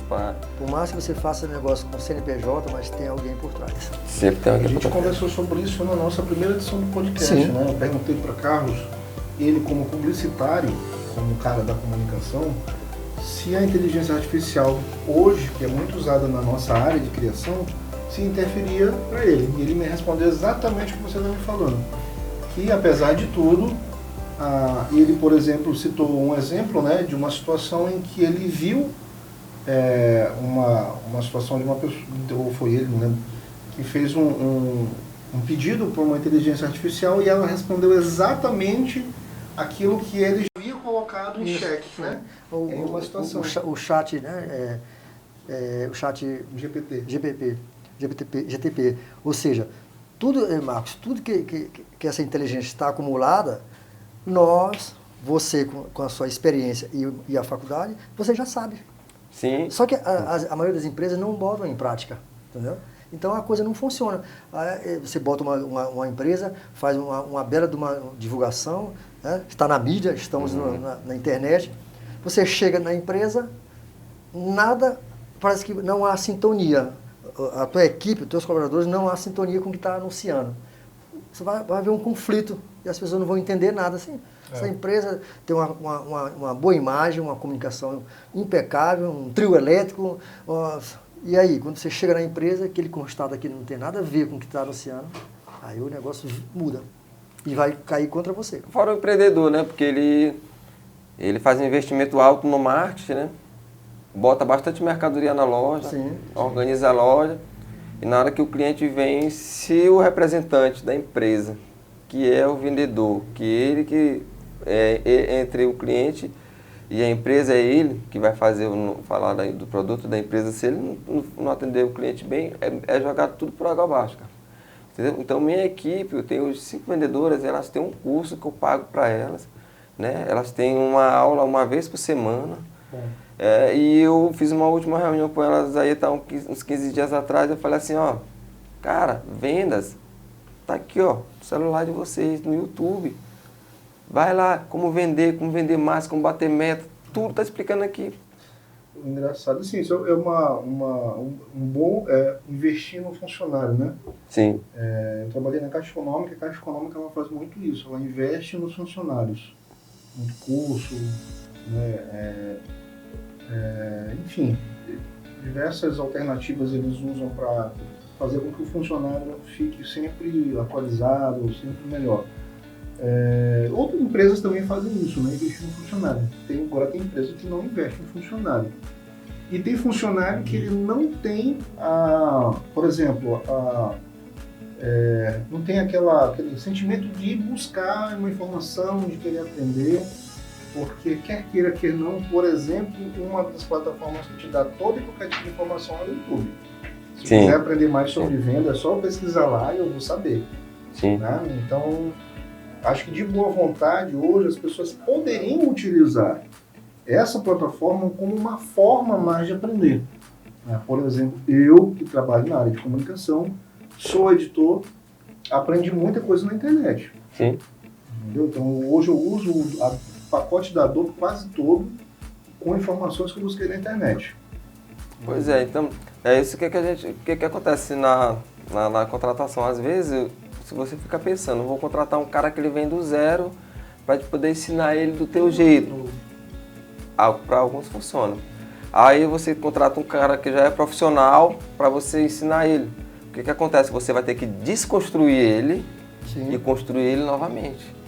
Por mais que você faça negócio com CNPJ, mas tem alguém por trás. Sempre tem alguém por trás. A gente por trás. conversou sobre isso na nossa primeira edição do podcast, Sim. né? Eu perguntei para Carlos, ele como publicitário, como cara da comunicação, se a inteligência artificial hoje, que é muito usada na nossa área de criação, se interferia para ele. E ele me respondeu exatamente o que você está me falando. Que apesar de tudo, ele, por exemplo, citou um exemplo, né, de uma situação em que ele viu uma situação de uma pessoa, ou foi ele, não lembro, que fez um pedido para uma inteligência artificial e ela respondeu exatamente aquilo que ele havia colocado em xeque, né? Em uma situação. O chat, né? O chat GTP. Ou seja, tudo, Marcos, tudo que essa inteligência está acumulada, você com a sua experiência e a faculdade, você já sabe. Sim. Só que a maioria das empresas não botam em prática, entendeu? Então a coisa não funciona. Você bota uma empresa, faz uma bela de uma divulgação, né? Está na mídia, estamos na internet. Você chega na empresa, parece que não há sintonia. A tua equipe, os teus colaboradores, não há sintonia com o que está anunciando. Você vai haver um conflito e as pessoas não vão entender nada. Assim, essa empresa tem uma boa imagem, uma comunicação impecável, um trio elétrico. E aí, quando você chega na empresa, aquele constado aqui não tem nada a ver com o que está anunciando, aí o negócio muda e vai cair contra você. Fora o empreendedor, né? Porque ele faz um investimento alto no marketing, né? Bota bastante mercadoria na loja, organiza a loja, e na hora que o cliente vem, se o representante da empresa, que é o vendedor, entre o cliente e a empresa é ele que vai falar do produto da empresa, se ele não atender o cliente bem, é jogar tudo por água abaixo, cara. Entendeu? Então minha equipe, eu tenho 5 vendedoras, elas têm um curso que eu pago para elas, né? Elas têm uma aula uma vez por semana. E eu fiz uma última reunião com elas aí, uns 15 dias atrás, eu falei assim, cara, vendas, tá aqui, o celular de vocês no YouTube. Vai lá, como vender mais, como bater meta, tudo tá explicando aqui. Engraçado, assim, isso é um bom investir no funcionário, né? Sim. Eu trabalhei na Caixa Econômica, a Caixa Econômica ela faz muito isso, ela investe nos funcionários, muito curso, né? Enfim, diversas alternativas eles usam para fazer com que o funcionário fique sempre atualizado, sempre melhor. Outras empresas também fazem isso, né? Investir no funcionário. Agora tem empresa que não investe no funcionário. E tem funcionário que ele não tem, por exemplo, não tem aquele sentimento de buscar uma informação, de querer aprender. Porque quer queira, quer não, por exemplo, uma das plataformas que te dá toda e qualquer tipo de informação é o YouTube. Se quiser aprender mais sobre venda, é só pesquisar lá e eu vou saber. Né? Então, acho que de boa vontade, hoje, as pessoas poderiam utilizar essa plataforma como uma forma mais de aprender. Por exemplo, eu, que trabalho na área de comunicação, sou editor, aprendi muita coisa na internet. Entendeu? Então, hoje eu uso o pacote da Adobe quase todo com informações que eu busquei na internet. Pois é, então, é isso que acontece na contratação. Às vezes, se você fica pensando, vou contratar um cara que ele vem do zero para poder ensinar ele do teu jeito. Para alguns funciona. Aí você contrata um cara que já é profissional para você ensinar ele. O que acontece? Você vai ter que desconstruir ele e construir ele novamente.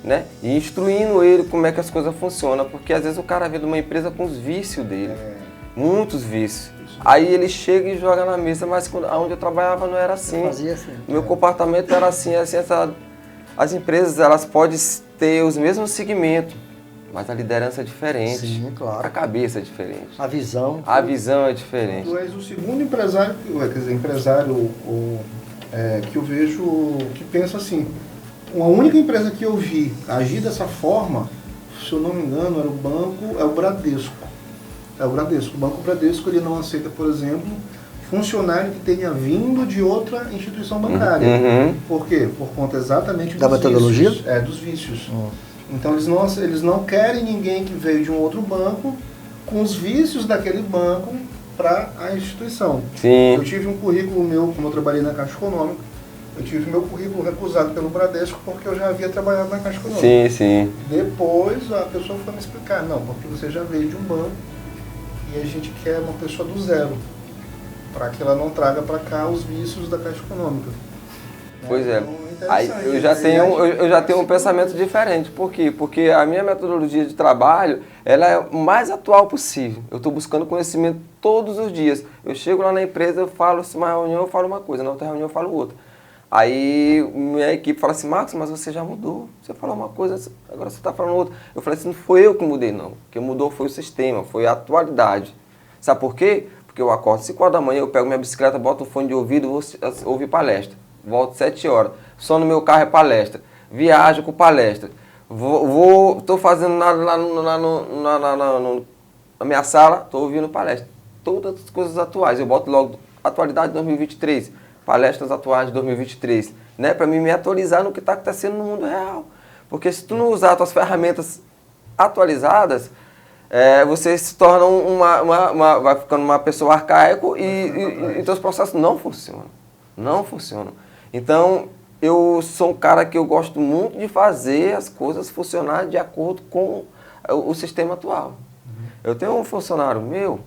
né? E instruindo ele como é que as coisas funcionam, porque às vezes o cara vem de uma empresa com os vícios dele, muitos vícios. Aí ele chega e joga na mesa, mas onde eu trabalhava não era assim. Fazia assim. Meu comportamento era assim, as empresas elas podem ter os mesmos segmentos, mas a liderança é diferente. Sim, claro. A cabeça é diferente. A visão. A visão é diferente. Tu és o segundo empresário, que eu vejo que pensa assim. A única empresa que eu vi agir dessa forma, se eu não me engano, era o Bradesco. O Banco Bradesco ele não aceita, por exemplo, funcionário que tenha vindo de outra instituição bancária. Uhum. Por quê? Por conta exatamente da metodologia? Dos vícios. Então eles não querem ninguém que veio de um outro banco com os vícios daquele banco para a instituição. Sim. Eu tive um currículo meu, como eu trabalhei na Caixa Econômica, eu tive meu currículo recusado pelo Bradesco porque eu já havia trabalhado na Caixa Econômica. Sim, sim. Depois a pessoa foi me explicar, não, porque você já veio de um banco e a gente quer uma pessoa do zero, para que ela não traga para cá os vícios da Caixa Econômica. Pois é. Então, Aí eu já tenho um pensamento diferente. Por quê? Porque a minha metodologia de trabalho ela é o mais atual possível. Eu estou buscando conhecimento todos os dias. Eu chego lá na empresa, eu falo, se uma reunião eu falo uma coisa, na outra reunião eu falo outra. Aí minha equipe fala assim, Marcos, mas você já mudou. Você falou uma coisa, agora você está falando outra. Eu falei assim, não foi eu que mudei não. O que mudou foi o sistema, foi a atualidade. Sabe por quê? Porque eu acordo 5 horas da manhã, eu pego minha bicicleta, boto o fone de ouvido, vou ouvir palestra. Volto 7 horas. Só no meu carro é palestra. Viajo com palestra. Estou fazendo nada lá na minha sala, estou ouvindo palestra. Todas as coisas atuais. Eu boto logo atualidade 2023. Palestras atuais de 2023. Né? Para mim me atualizar no que está acontecendo no mundo real. Porque se tu não usar as tuas ferramentas atualizadas, você se torna vai ficando uma pessoa arcaico e teus processos não funcionam. Não funcionam. Então, eu sou um cara que eu gosto muito de fazer as coisas funcionar de acordo com o sistema atual. Eu tenho um funcionário meu,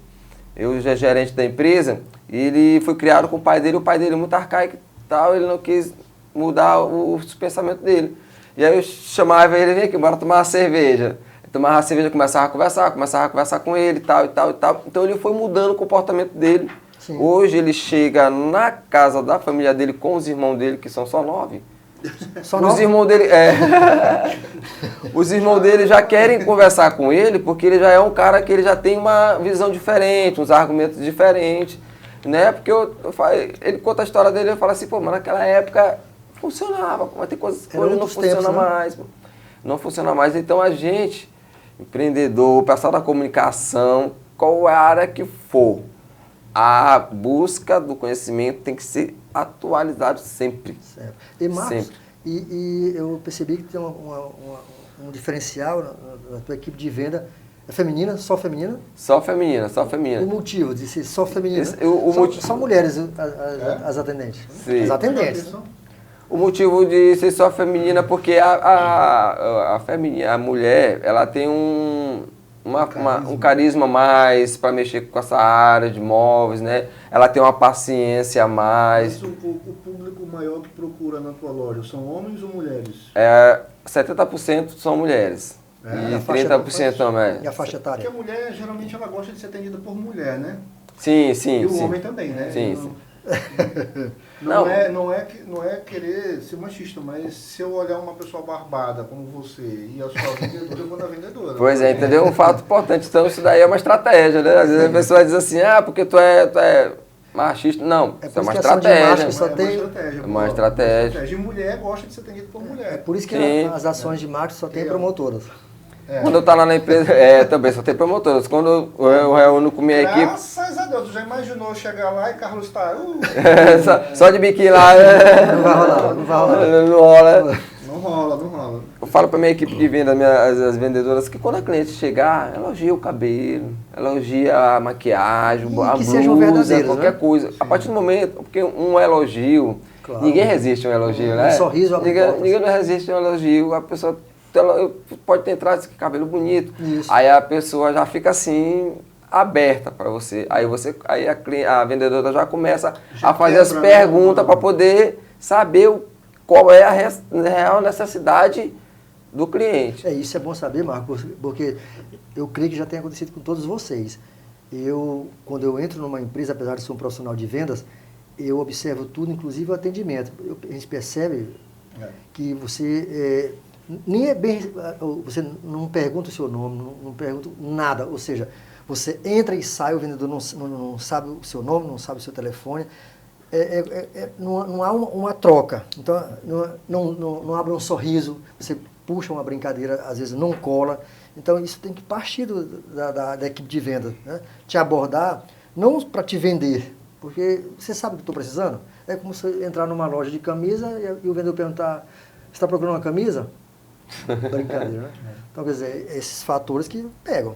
eu já gerente da empresa, ele foi criado com o pai dele é muito arcaico e tal, ele não quis mudar os pensamentos dele. E aí eu chamava ele, vem aqui, bora tomar uma cerveja. Eu tomava a cerveja, começava a conversar com ele e tal. Então ele foi mudando o comportamento dele. Sim. Hoje ele chega na casa da família dele com os irmãos dele, que são só 9. Os irmãos dele, os irmãos dele já querem conversar com ele, porque ele já é um cara que ele já tem uma visão diferente, uns argumentos diferentes, né? Porque ele conta a história dele e fala assim, pô, mas naquela época funcionava, mas tem coisas que hoje não funciona mais. Não funciona mais. Então a gente, empreendedor, pessoal da comunicação, qual área que for, a busca do conhecimento tem que ser atualizado sempre. Certo. E Marcos, e eu percebi que tem um diferencial na tua equipe de venda. É feminina? Só feminina? Só feminina, só feminina. O motivo de ser só feminina? Só mulheres as atendentes? Sim. As atendentes. O motivo de ser só feminina é porque a mulher, ela tem um carisma mais para mexer com essa área de móveis, né? Ela tem uma paciência a mais. Mas o público maior que procura na tua loja são homens ou mulheres? 70% são mulheres. E 30% também. E a faixa etária? Porque a mulher, geralmente, ela gosta de ser atendida por mulher, né? Sim, sim. E o homem também, né? Sim. Não é querer ser machista, mas se eu olhar uma pessoa barbada como você e a sua vendedora, eu vou na vendedora. Pois é, entendeu? Um fato importante. Então, isso daí é uma estratégia, né? Às vezes a pessoa diz assim, porque tu é machista. Não, isso é uma estratégia. É uma estratégia. E mulher gosta de ser atendida por mulher. É por isso que as ações de marketing só tem promotoras. Quando eu estou lá na empresa, também só tem promotoras. Quando eu reúno com minha equipe... Graças a Deus, tu já imaginou chegar lá e Carlos está... só de biquíni lá... Não vai rolar, não vai rolar. Não rola. Eu falo para minha equipe de venda, as vendedoras, que quando a cliente chegar, elogia o cabelo, elogia a maquiagem, a blusa, qualquer coisa. A partir do momento, porque um elogio, ninguém resiste a um elogio, né? Um sorriso, ninguém não resiste a um elogio, a pessoa... pode ter entrado esse cabelo bonito. Isso. Aí a pessoa já fica assim aberta para você. Aí a vendedora já começa a fazer as perguntas para poder saber qual é a real necessidade do cliente. Isso é bom saber, Marcos, porque eu creio que já tem acontecido com todos vocês. Quando eu entro numa empresa, apesar de ser um profissional de vendas, eu observo tudo, inclusive o atendimento. A gente percebe que você nem é bem, você não pergunta o seu nome, não pergunta nada, ou seja, você entra e sai, o vendedor não sabe o seu nome, não sabe o seu telefone, não há uma troca, então não abre um sorriso, você puxa uma brincadeira, às vezes não cola, então isso tem que partir da equipe de venda, né? Te abordar, não para te vender, porque você sabe o que eu estou precisando, é como se entrar numa loja de camisa e o vendedor perguntar, você está procurando uma camisa? Brincadeira, né? Então, quer dizer, esses fatores que pegam.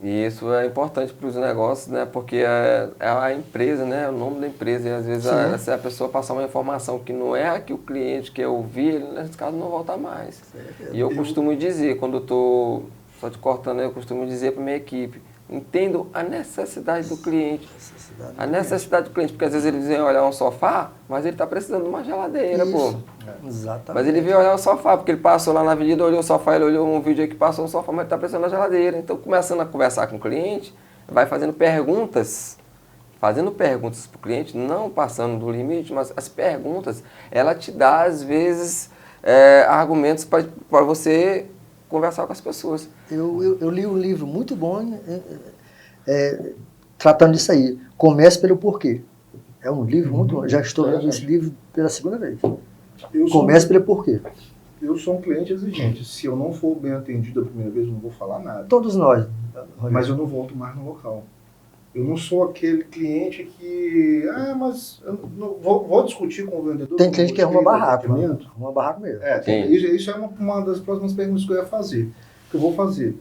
E isso é importante para os negócios, né? Porque é a empresa, né? É o nome da empresa. E às vezes se a pessoa passar uma informação que não é a que o cliente quer ouvir, ele, nesse caso, não volta mais. E eu costumo dizer, quando eu estou só te cortando, eu costumo dizer para minha equipe, entendo a necessidade do cliente. A necessidade do cliente, porque às vezes ele vem olhar um sofá, mas ele está precisando de uma geladeira, pô. Exatamente. Mas ele veio olhar o sofá, porque ele passou lá na avenida, olhou o sofá, ele olhou um vídeo aí que passou um sofá, mas ele está precisando da geladeira. Então, começando a conversar com o cliente, vai fazendo perguntas para o cliente, não passando do limite, mas as perguntas, ela te dá, às vezes, argumentos para você conversar com as pessoas. Eu li um livro muito bom tratando disso aí. Comece pelo porquê. É um livro muito bom. Já estou lendo esse livro pela segunda vez. Comece pelo porquê. Eu sou um cliente exigente. Se eu não for bem atendido a primeira vez, eu não vou falar nada. Todos nós. Mas eu não volto mais no local. Eu não sou aquele cliente que... mas eu não, vou discutir com o vendedor. Tem cliente que arruma barraco. Arruma barraco mesmo. Isso é uma das próximas perguntas que eu ia fazer. Que eu vou fazer.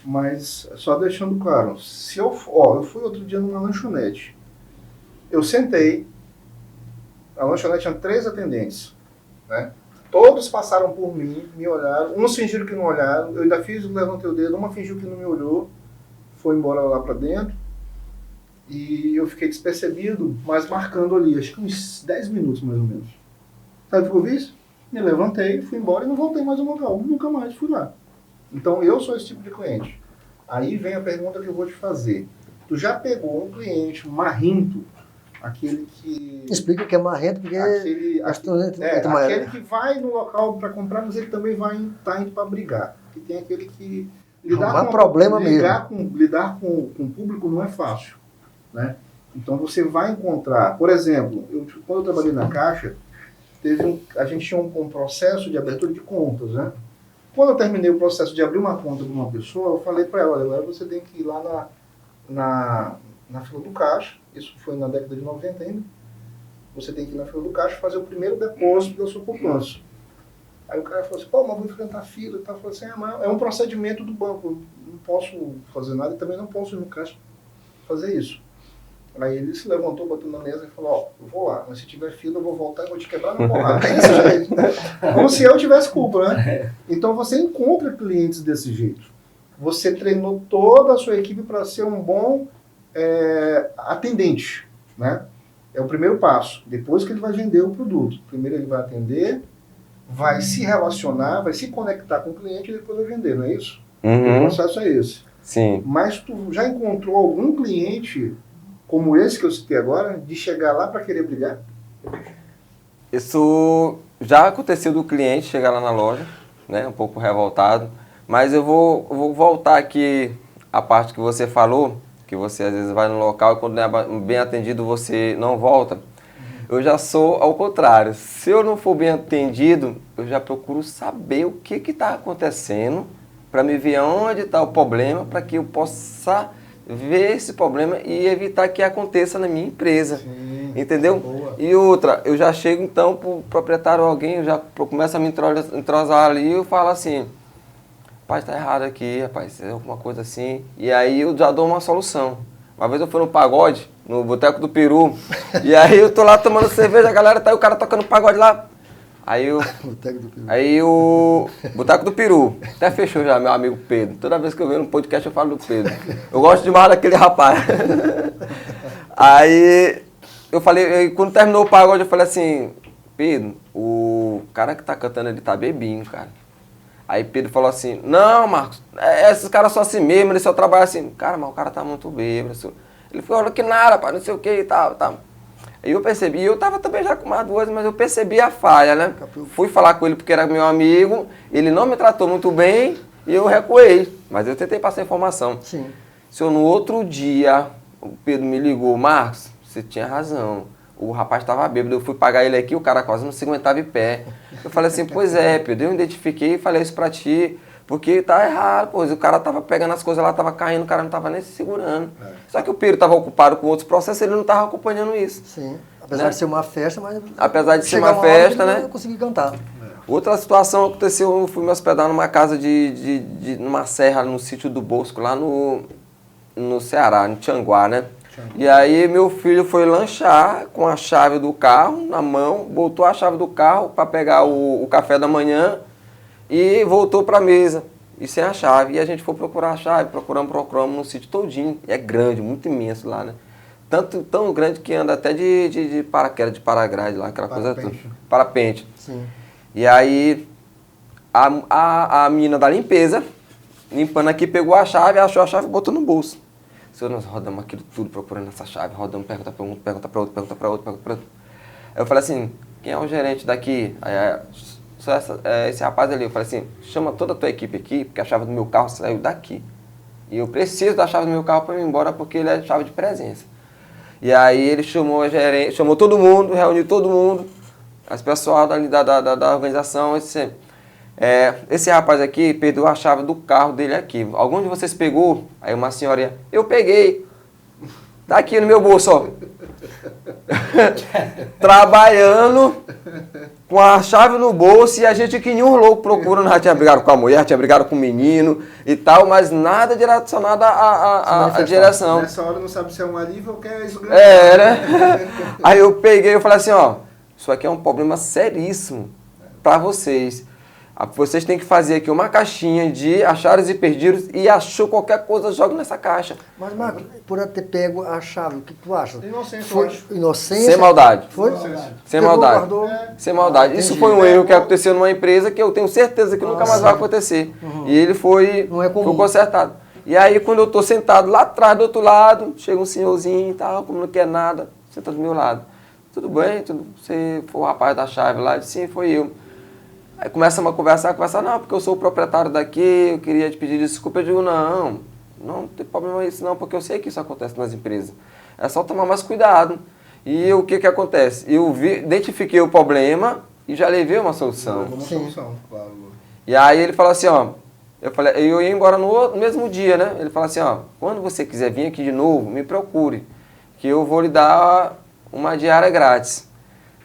Mas, só deixando claro, se eu fui outro dia numa lanchonete. Eu sentei, a lanchonete tinha 3 atendentes, né? Todos passaram por mim, me olharam, uns fingiram que não olharam, eu ainda levantei o dedo, uma fingiu que não me olhou, foi embora lá pra dentro, e eu fiquei despercebido, mas marcando ali, acho que uns 10 minutos mais ou menos. Sabe o que eu fiz? Me levantei, fui embora e não voltei mais ao local, nunca mais fui lá. Então eu sou esse tipo de cliente. Aí vem a pergunta que eu vou te fazer. Tu já pegou um cliente marrento, aquele que... Explica o que é marrento, porque... aquele que vai no local para comprar, mas ele também tá indo para brigar. E tem aquele que... Lidar com o público não é fácil, né? Então você vai encontrar... Por exemplo, quando eu trabalhei na Caixa, a gente tinha um processo de abertura de contas, né? Quando eu terminei o processo de abrir uma conta de uma pessoa, eu falei para ela, agora você tem que ir lá na fila do caixa, isso foi na década de 90 ainda, você tem que ir na fila do caixa e fazer o primeiro depósito da sua poupança. Aí o cara falou assim, mas vou enfrentar a fila e tal. Eu falei assim, mas é um procedimento do banco, eu não posso fazer nada e também não posso ir no caixa fazer isso. Aí ele se levantou, bateu na mesa e falou, eu vou lá, mas se tiver fila eu vou voltar e vou te quebrar na porrada. Desse jeito. Como se eu tivesse culpa, né? Então você encontra clientes desse jeito. Você treinou toda a sua equipe para ser um bom atendente, né? É o primeiro passo. Depois que ele vai vender o produto. Primeiro ele vai atender, vai se relacionar, vai se conectar com o cliente e depois vai vender, não é isso? O processo é esse. Sim. Mas tu já encontrou algum cliente como esse que eu citei agora, de chegar lá para querer brigar? Isso já aconteceu do cliente chegar lá na loja, né, um pouco revoltado, mas eu vou voltar aqui a parte que você falou, que você às vezes vai no local e quando não é bem atendido você não volta. Eu já sou ao contrário. Se eu não for bem atendido, eu já procuro saber o que está acontecendo para me ver onde está o problema, para que eu possa ver esse problema e evitar que aconteça na minha empresa. Sim, entendeu? Boa. E outra, eu já chego então para o proprietário ou alguém, eu já começo a me entrosar ali e eu falo assim, rapaz, tá errado aqui, rapaz, é alguma coisa assim. E aí eu já dou uma solução. Uma vez eu fui no pagode, no Boteco do Peru, e aí eu tô lá tomando cerveja, a galera tá aí o cara tocando pagode lá. Aí o Boteco do Peru, até fechou já, meu amigo Pedro. Toda vez que eu venho no podcast eu falo do Pedro. Eu gosto demais daquele rapaz. Aí eu falei, quando terminou o pagode, eu falei assim, Pedro, o cara que tá cantando, ele tá bebinho, cara. Aí Pedro falou assim, não, Marcos, esses caras são assim mesmo, eles só trabalham assim. Cara, mas o cara tá muito bêbado. Ele falou que nada, pai, não sei o que e tal. Aí eu percebi, eu tava também já com mais duas, mas eu percebi a falha, né? Fui falar com ele porque era meu amigo, ele não me tratou muito bem e eu recuei. Mas eu tentei passar informação. Sim. Se no outro dia, o Pedro me ligou, Marcos, você tinha razão. O rapaz estava bêbado, eu fui pagar ele aqui, o cara quase não se aguentava em pé. Eu falei assim, pois é, Pedro, eu identifiquei e falei isso pra ti, porque tá errado, pois o cara tava pegando as coisas lá, tava caindo, o cara não tava nem se segurando. Só que o Pedro tava ocupado com outros processos, ele não tava acompanhando isso. Sim, apesar de ser uma festa, mas... Apesar de ser uma festa, né? Eu consegui cantar. Outra situação aconteceu, eu fui me hospedar numa casa numa serra, no sítio do Bosco, lá no Ceará, em Tianguá, né? E aí meu filho foi lanchar com a chave do carro na mão, botou a chave do carro para pegar o café da manhã e voltou para a mesa, e sem a chave. E a gente foi procurar a chave, procuramos no sítio todinho. E é grande, muito imenso lá, né? Tão grande que anda até de paraquedas, de paragrade lá, aquela coisa toda. Parapente. Sim. E aí a menina da limpeza, limpando aqui, pegou a chave, achou a chave e botou no bolso. Senhor, nós rodamos aquilo tudo procurando essa chave, rodamos, pergunta para um, pergunta para outro, pergunta para outro, pergunta para outro. Aí eu falei assim, quem é o gerente daqui? Aí, esse rapaz ali, eu falei assim, chama toda a tua equipe aqui, porque a chave do meu carro saiu daqui. E eu preciso da chave do meu carro para ir embora, porque ele é chave de presença. E aí ele chamou a gerente, chamou todo mundo, reuniu todo mundo, as pessoas ali da organização, esse rapaz aqui perdeu a chave do carro dele aqui. Algum de vocês pegou? Aí uma senhora, eu peguei. Tá aqui no meu bolso, ó. Trabalhando com a chave no bolso e a gente que nem um louco procurando. Já tinha brigado com a mulher, tinha brigado com o menino e tal, mas nada direcionado à direção. Nessa hora não sabe se é um alívio ou quer isso. Né? Aí eu peguei e falei assim, ó, isso aqui é um problema seríssimo para vocês. Vocês têm que fazer aqui uma caixinha de achados e perdidos e achou qualquer coisa, joga nessa caixa. Mas, Marcos, por ela ter pego a chave, o que tu acha? Inocência, Foi eu acho. inocência? Sem maldade. Foi? Sem Pegou, maldade. guardou? Sem maldade. Isso foi um erro que aconteceu numa empresa que eu tenho certeza que nunca mais vai acontecer. E ele foi consertado. E aí, quando eu estou sentado lá atrás, do outro lado, chega um senhorzinho e tal, como não quer nada, senta do meu lado. Tudo bem? Você foi o rapaz da chave lá? Eu disse, sim, foi eu. Aí começamos a conversar, não, porque eu sou o proprietário daqui, eu queria te pedir desculpa. Eu digo, não tem problema isso não, porque eu sei que isso acontece nas empresas. É só tomar mais cuidado. E o que acontece? Eu identifiquei o problema e já levei uma solução. Uma solução, claro. E aí ele falou assim, ó, eu ia embora no mesmo dia, né? Ele falou assim, ó, quando você quiser vir aqui de novo, me procure, que eu vou lhe dar uma diária grátis.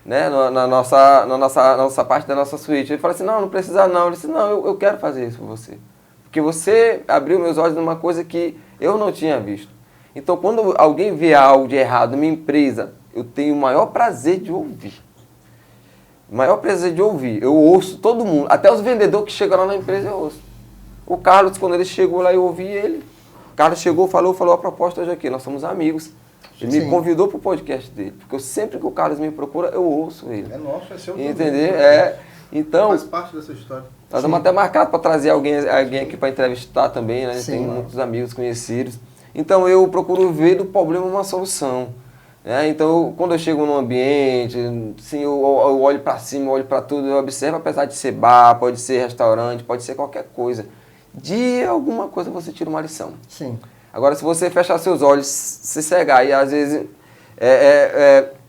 Né, na nossa parte da nossa suíte. Ele falou assim, não precisa não. Ele disse, não, eu quero fazer isso por você. Porque você abriu meus olhos numa coisa que eu não tinha visto. Então, quando alguém vê algo de errado na minha empresa, eu tenho o maior prazer de ouvir. O maior prazer de ouvir. Eu ouço todo mundo, até os vendedores que chegam lá na empresa eu ouço. O Carlos, quando ele chegou lá, eu ouvi ele. O Carlos chegou, falou a proposta hoje aqui, nós somos amigos. Ele me convidou para o podcast dele, porque sempre que o Carlos me procura, eu ouço ele. É nosso, é seu. Entendeu? Então, faz parte dessa história. Nós vamos até marcar para trazer alguém aqui para entrevistar também, né? Sim. Tem muitos amigos conhecidos. Então, eu procuro ver do problema uma solução. Né? Então, quando eu chego num ambiente, assim, eu olho para cima, eu olho para tudo, eu observo, apesar de ser bar, pode ser restaurante, pode ser qualquer coisa. De alguma coisa você tira uma lição. Sim. Agora, se você fechar seus olhos, se cegar e às vezes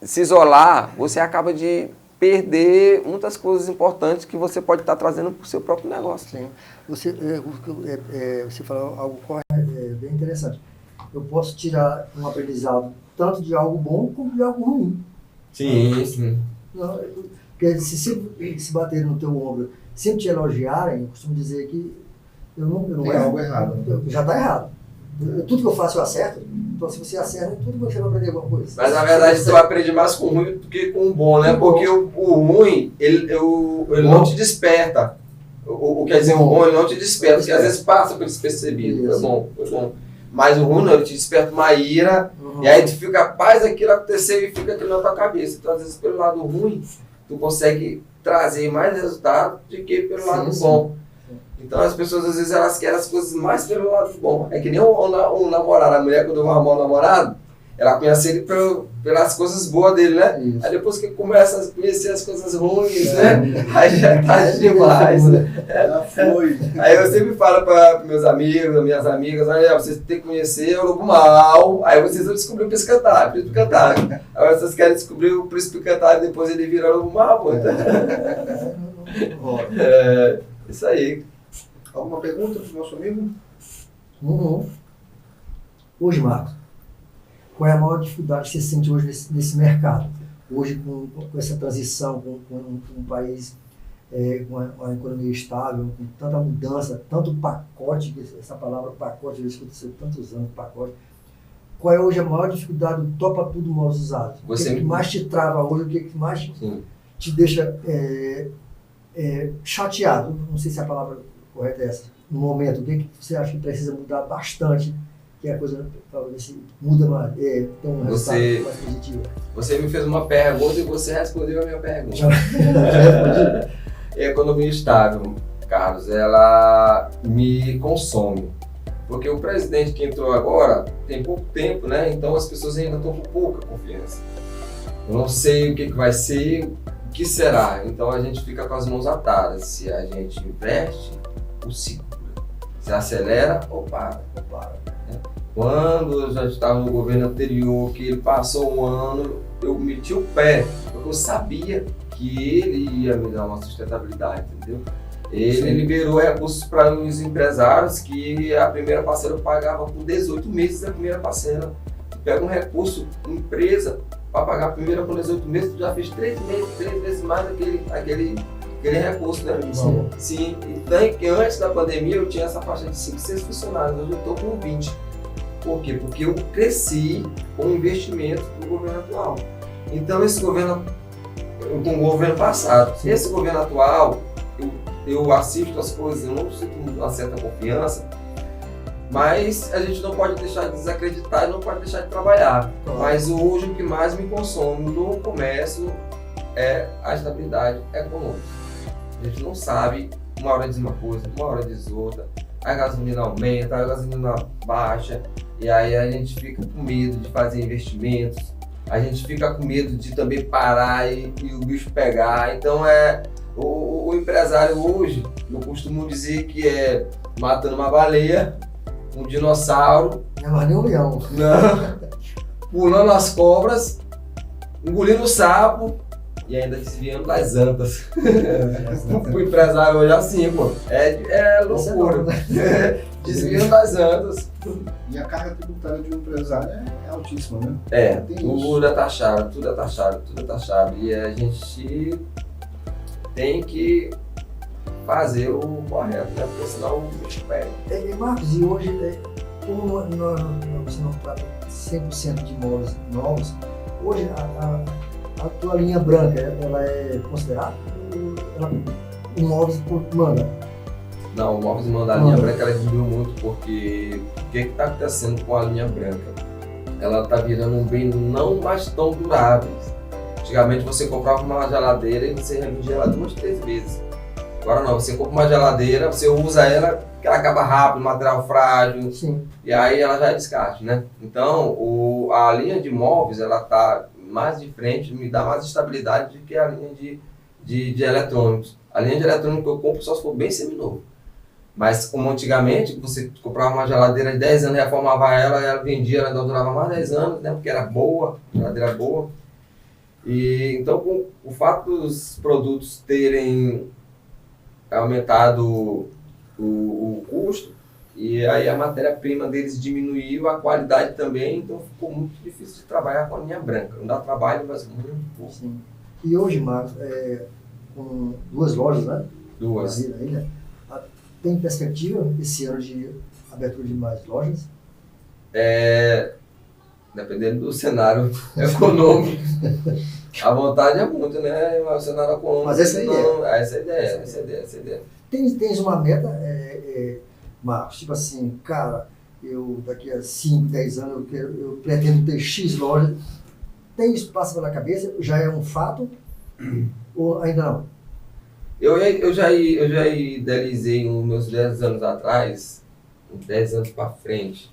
se isolar, você acaba de perder muitas coisas importantes que você pode estar trazendo para o seu próprio negócio. Sim. Você falou algo bem interessante. Eu posso tirar um aprendizado tanto de algo bom como de algo ruim. Sim. Não, porque se baterem no teu ombro, sempre te elogiarem, eu costumo dizer que eu não tem algo errado. Já está errado. Tudo que eu faço eu acerto, então se você acerta, tudo você vai aprender alguma coisa. Mas na verdade você vai aprender mais com o ruim do que com o bom, né? Porque o ruim, ele não te desperta. Quer dizer, o bom ele não te desperta, porque às vezes passa por despercebido. Foi bom. Mas o ruim não, ele te desperta uma ira, e aí tu fica capaz daquilo acontecer e fica aquilo na tua cabeça. Então às vezes pelo lado ruim, tu consegue trazer mais resultado do que pelo lado bom. Então as pessoas às vezes elas querem as coisas mais pelo lado bom. É que nem um namorado, a mulher quando vai arrumar um namorado, ela conhece ele pelas coisas boas dele, né? Isso. Aí depois que começa a conhecer as coisas ruins, né? Aí já tá demais, né? Já foi. Aí eu sempre falo para meus amigos, minhas amigas, olha, vocês têm que conhecer o lobo mau, aí vocês vão descobrir o príncipe cantário. Agora vocês querem descobrir o príncipe cantário e depois ele vira o lobo mau, pô. É, isso aí. Alguma pergunta para o nosso amigo? Hoje, Marcos, qual é a maior dificuldade que você sente hoje nesse mercado? Hoje, com essa transição, com um país com uma economia estável, com tanta mudança, tanto pacote, essa palavra pacote, eu escuto isso há tantos anos, pacote. Qual é hoje a maior dificuldade do Topa Tudo Móveis Usados? O que mais te trava hoje, o que mais te deixa chateado? Não sei se a palavra correta é essa. No momento, o que você acha que precisa mudar bastante, que a coisa para ver se muda mais, tem um resultado mais positivo? Você me fez uma pergunta e você respondeu a minha pergunta. Já respondi? A economia estável, Carlos, ela me consome. Porque o presidente que entrou agora tem pouco tempo, né? Então as pessoas ainda estão com pouca confiança. Eu não sei o que vai ser, o que será. Então a gente fica com as mãos atadas. Se a gente investe, ou segura. Se acelera ou para. Quando eu já estava no governo anterior, que ele passou um ano, eu meti o pé, porque eu sabia que ele ia me dar uma sustentabilidade, entendeu? Ele liberou recursos para os empresários que a primeira parcela eu pagava por 18 meses a primeira parcela. Tu pega um recurso, empresa, para pagar a primeira por 18 meses, tu já fez 3 vezes mais aquele recurso, né? Sim. Então, que antes da pandemia eu tinha essa faixa de 5, 6 funcionários, hoje eu estou com 20. Por quê? Porque eu cresci com o investimento do governo atual. Então esse governo, com o governo passado, esse governo atual, eu assisto as coisas, eu não sinto uma certa confiança, mas a gente não pode deixar de desacreditar e não pode deixar de trabalhar. Mas hoje o que mais me consome no comércio é a estabilidade econômica. A gente não sabe, uma hora diz uma coisa, uma hora diz outra, a gasolina aumenta, a gasolina baixa, e aí a gente fica com medo de fazer investimentos, a gente fica com medo de também parar e o bicho pegar. Então o empresário hoje, eu costumo dizer que é matando uma baleia, um dinossauro, Não é mais nem um leão. pulando as cobras, engolindo o sapo e ainda desviando das antas. O empresário hoje é assim, pô, é loucura. Desviando das antas. E a carga tributária de um empresário é altíssima, né? Tudo é taxado, tudo é taxado, tudo é taxado. E a gente tem que fazer o correto, né? Porque senão o bicho pega. Marcos, e hoje, como você não trata 100% de imóveis novos, hoje a tua linha branca, ela é considerada imóveis por manda? Não, o móveis de manda, a linha branca ela diminuiu muito, porque o que está acontecendo com a linha branca? Ela está virando um bem não mais tão durável. Antigamente você comprava uma geladeira e você revendia ela 2, 3 vezes. Agora não, você compra uma geladeira, você usa ela, ela acaba rápido, material frágil. Sim. E aí ela já é descarte, né? Então a linha de móveis ela está mais de frente, me dá mais estabilidade do que a linha de eletrônicos. A linha de eletrônico que eu compro só se for bem seminovo. Mas como antigamente, você comprava uma geladeira de 10 anos, reformava ela vendia, ela durava mais 10 anos, né? Porque era boa, a geladeira era boa. E então com o fato dos produtos terem aumentado o custo, e aí a matéria-prima deles diminuiu, a qualidade também, então ficou muito difícil de trabalhar com a linha branca. Não dá trabalho, mas muito pouco. Sim. E hoje, Marcos, com 2 lojas, né? 2. Aí, né? Tem perspectiva esse ano de abertura de mais lojas? Dependendo do cenário econômico. A vontade é muito, né? O cenário econômico. Mas essa é a ideia. Essa é a ideia. Tens uma meta, Marcos, tipo assim, cara, eu daqui a 5, 10 anos eu pretendo ter X lojas. Tem espaço na cabeça? Já é um fato? Ou ainda não? Eu já idealizei uns meus 10 anos atrás, uns 10 anos para frente,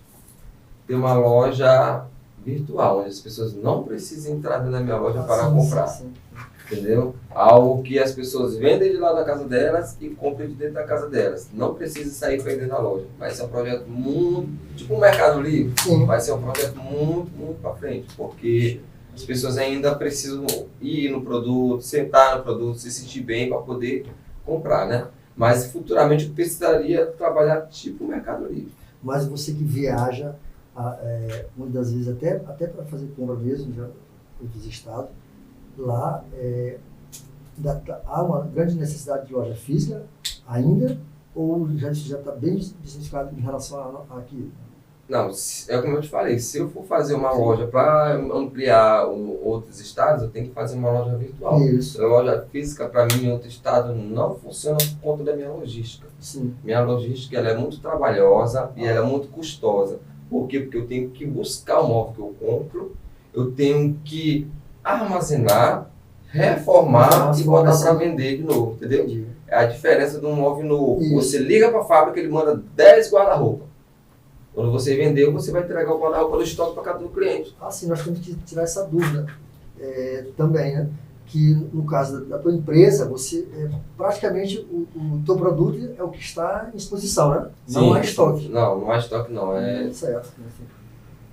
ter uma loja virtual, onde as pessoas não precisam entrar dentro da minha loja para comprar. Sim. Entendeu? Algo que as pessoas vendem de lá da casa delas e compram de dentro da casa delas. Não precisa sair para ir dentro da loja. Vai ser um projeto muito, tipo o Mercado Livre, Sim. vai ser um projeto muito para frente, porque as pessoas ainda precisam ir no produto, sentar no produto, se sentir bem para poder comprar, né? Mas futuramente eu precisaria trabalhar tipo o Mercado Livre. Mas você que viaja, muitas das vezes até para fazer compra mesmo, já em outros estados, lá há uma grande necessidade de loja física ainda, ou já está bem diversificado em relação a aqui? Não, é como eu te falei, se eu for fazer uma loja para ampliar outros estados, eu tenho que fazer uma loja virtual. Isso. A loja física, para mim, em outro estado, não funciona por conta da minha logística. Sim. Minha logística ela é muito trabalhosa e ela é muito custosa. Por quê? Porque eu tenho que buscar o móvel que eu compro, eu tenho que armazenar, reformar e botar para vender de novo, entendeu? Entendi. É a diferença de um móvel novo. Isso. Você liga para a fábrica, ele manda 10 guarda-roupa. Quando você vendeu, você vai entregar o guarda-roupa do estoque para cada cliente. Sim, nós temos que tirar essa dúvida também, né? Que no caso da tua empresa, você praticamente o teu produto é o que está em exposição, né? Não há estoque. Não há estoque não. Certo.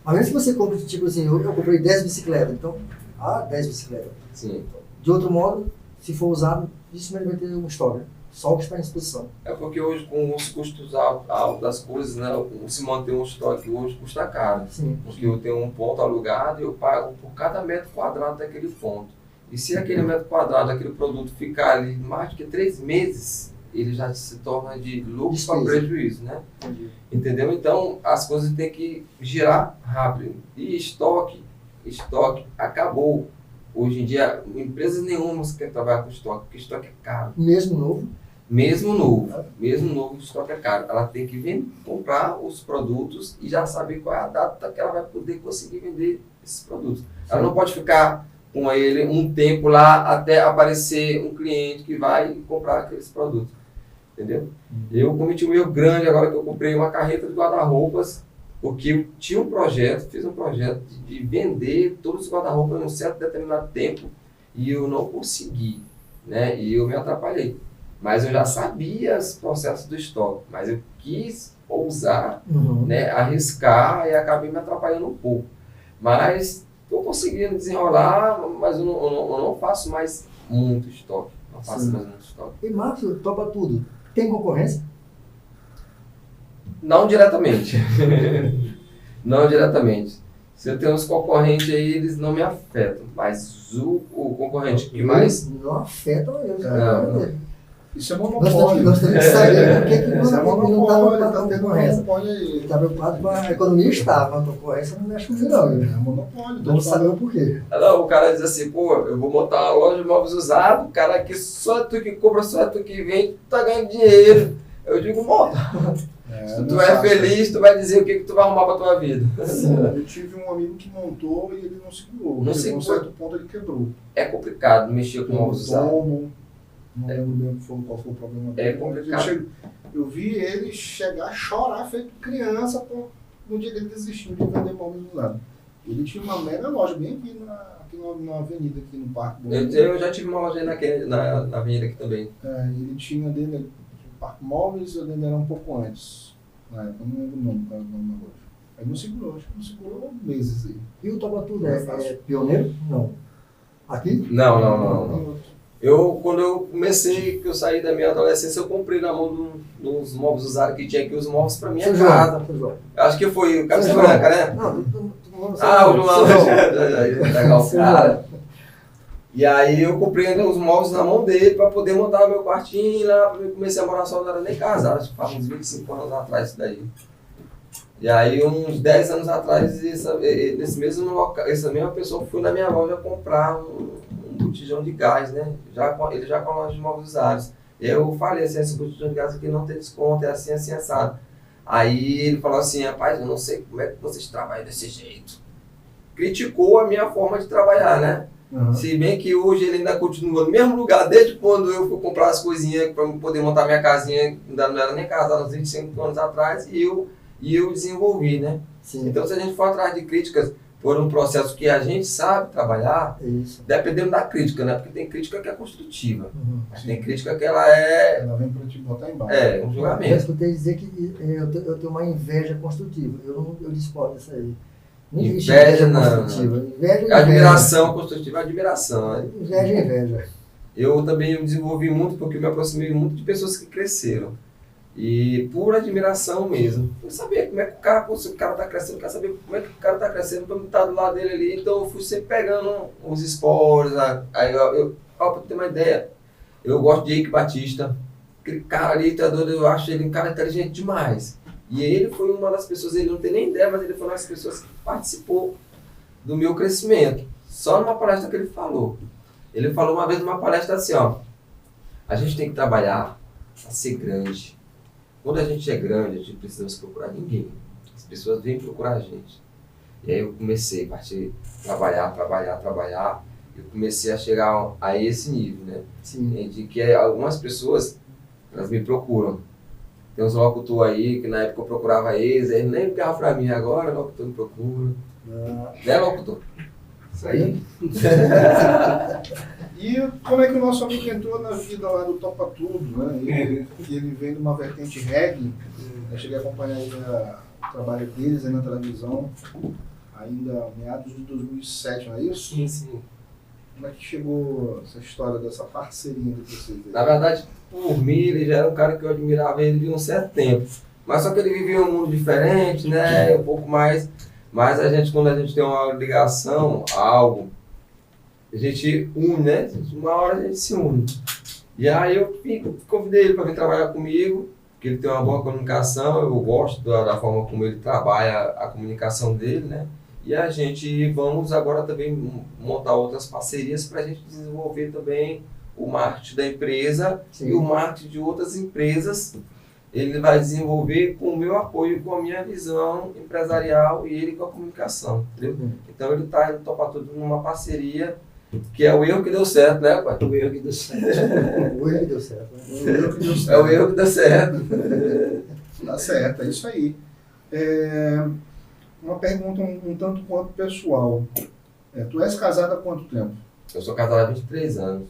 A menos que você compre, tipo assim, eu comprei 10 bicicletas, então há 10 bicicletas. Sim. De outro modo, se for usado, isso vai ter um estoque, né? Só o que está em exposição. É porque hoje, com os custos altos das coisas, né, se manter um estoque hoje custa caro. Sim. Porque eu tenho um ponto alugado e eu pago por cada metro quadrado daquele ponto. E se aquele metro quadrado, aquele produto ficar ali mais do que 3 meses, ele já se torna de lucro para prejuízo, né? Entendi. Entendeu? Então, as coisas têm que girar rápido. E estoque acabou. Hoje em dia, empresas nenhumas querem trabalhar com estoque, porque estoque é caro. Mesmo novo? Mesmo novo, o estoque é caro. Ela tem que comprar os produtos e já saber qual é a data que ela vai poder conseguir vender esses produtos. Ela não pode ficar com ele um tempo lá até aparecer um cliente que vai comprar aqueles produtos. Entendeu? Eu cometi um erro grande agora que eu comprei uma carreta de guarda-roupas, porque eu tinha fiz um projeto de vender todos os guarda-roupas em um certo determinado tempo e eu não consegui, né? E eu me atrapalhei. Mas eu já sabia os processos do estoque, mas eu quis ousar, né, arriscar e acabei me atrapalhando um pouco. Mas estou conseguindo desenrolar, mas eu não faço mais muito estoque. Não faço mais muito estoque. E Marcos, topa tudo. Tem concorrência? Não diretamente. Não diretamente. Se eu tenho uns concorrentes aí, eles não me afetam. Mas o concorrente que mais... Não afetam eles. Não. Isso é monopólio. Nós temos que saber por que Isso é monopólio, tá tendo concorrência. monopólio aí. Está preocupado com a economia estável, a concorrência não mexe comigo não. É monopólio. Vamos saber o porquê. Não, o cara diz assim, pô, eu vou montar uma loja de móveis usados, cara, aqui só tu que compra, só tu que vende, tu tá ganhando dinheiro. Eu digo, monta. Se tu é feliz, tu vai dizer o que tu vai arrumar pra tua vida. Eu tive um amigo que montou e ele não segurou. Não Chegou a um certo ponto ele quebrou. É complicado mexer com móveis usados. Não lembro mesmo qual foi o problema É dele. complicado. Eu vi ele chegar a chorar feito criança no dia que ele desistiu de vender móveis usados. Ele tinha uma mega loja bem aqui na avenida, aqui no Parque Bom. Eu já tive uma loja aí na avenida aqui também. Ele tinha dele, o Parque Móveis, eu dele era um pouco antes. Na época, eu não lembro o nome da loja. Aí não segurou, acho que não segurou meses aí. E o Topa Tudo é pioneiro? Não. Aqui? Não. Quando eu comecei, que eu saí da minha adolescência, eu comprei na mão dos móveis usados que tinha aqui, os móveis pra minha casa. Acho que foi o Camisa Branca, né? Não, o João. Legal, cara. E aí eu comprei os móveis na mão dele pra poder montar meu quartinho lá. Eu comecei a morar só, não era nem casado, acho que faz uns 25 anos atrás isso daí. E aí uns 10 anos atrás, essa mesma pessoa foi na minha loja comprar um botijão de gás, né? Ele já com a loja de móveis usados. Eu falei assim, esse botijão de gás aqui não tem desconto, é assim, assim, assado. Aí ele falou assim, rapaz, eu não sei como é que vocês trabalham desse jeito. Criticou a minha forma de trabalhar, né? Uhum. Se bem que hoje ele ainda continua no mesmo lugar, desde quando eu fui comprar as coisinhas para poder montar minha casinha, ainda não era nem casado, uns 25 anos atrás, e eu desenvolvi, né? Sim. Então, se a gente for atrás de críticas por um processo que a gente sabe trabalhar, Isso. dependendo da crítica, né? Porque tem crítica que é construtiva, Uhum. mas tem crítica que ela é Ela vem para te botar embaixo. um Eu julgamento. escutei dizer que eu tenho uma inveja construtiva. Eu discordo disso aí. Não existe Inveja não. construtiva. Inveja é Admiração construtiva é admiração, né? Inveja é inveja. Eu também me desenvolvi muito porque eu me aproximei muito de pessoas que cresceram. E por admiração mesmo. Eu sabia como é que o cara está crescendo, eu quero saber como é que o cara está crescendo para eu estar do lado dele ali. Então eu fui sempre pegando os esportes. Aí para ter uma ideia, eu gosto de Eike Batista. Aquele cara ali, eu acho ele um cara inteligente demais. E ele foi uma das pessoas, ele não tem nem ideia, mas ele foi uma das pessoas que participou do meu crescimento. Só numa palestra que ele falou. Ele falou uma vez numa palestra assim, ó. A gente tem que trabalhar para ser grande. Quando a gente é grande, a gente não precisa procurar ninguém. As pessoas vêm procurar a gente. E aí eu comecei a trabalhar. Eu comecei a chegar a esse nível, né? Sim. De que algumas pessoas, elas me procuram. Tem uns locutor aí, que na época eu procurava eles nem ligava pra mim, agora o locutor me procura. Né, locutor? Isso aí. E como é que o nosso amigo entrou na vida lá do Topa Tudo, né? Ele vem de uma vertente reggae. Eu cheguei a acompanhar o trabalho deles aí na televisão, ainda meados de 2007, não é isso? Sim, sim. Como é que chegou essa história dessa parceria entre vocês? Na verdade, por mim, ele já era um cara que eu admirava ele de um certo tempo. Mas só que ele vivia um mundo diferente, né? Um pouco mais. Mas quando a gente tem uma ligação a algo, a gente une, né? Uma hora a gente se une. E aí eu convidei ele para vir trabalhar comigo, porque ele tem uma boa comunicação, eu gosto da forma como ele trabalha a comunicação dele, né? E a gente vamos agora também montar outras parcerias para a gente desenvolver também o marketing da empresa. Sim. E o marketing de outras empresas. Ele vai desenvolver com o meu apoio, com a minha visão empresarial e ele com a comunicação, entendeu? Então ele está indo Topa Tudo numa parceria, que é o erro que deu certo, né, pai? O erro que deu certo. O erro que deu certo, né? O erro que deu certo. É o erro que deu certo. Tá certo, é isso aí. Uma pergunta um tanto quanto pessoal. Tu és casado há quanto tempo? Eu sou casado há 23 anos.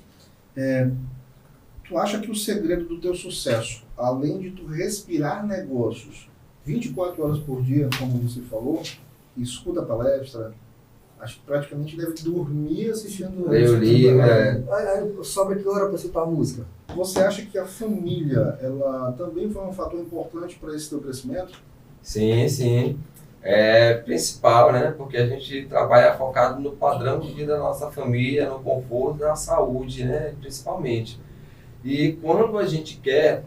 Tu acha que o segredo do teu sucesso, além de tu respirar negócios 24 horas por dia, como você falou, escuta a palestra, acho que praticamente deve dormir assistindo... Eu li, Sobra que hora para escutar a música? Você acha que a família, ela também foi um fator importante para esse teu crescimento? Sim, sim. É principal, né? Porque a gente trabalha focado no padrão de vida da nossa família, no conforto, na saúde, né? Principalmente. E quando a gente quer,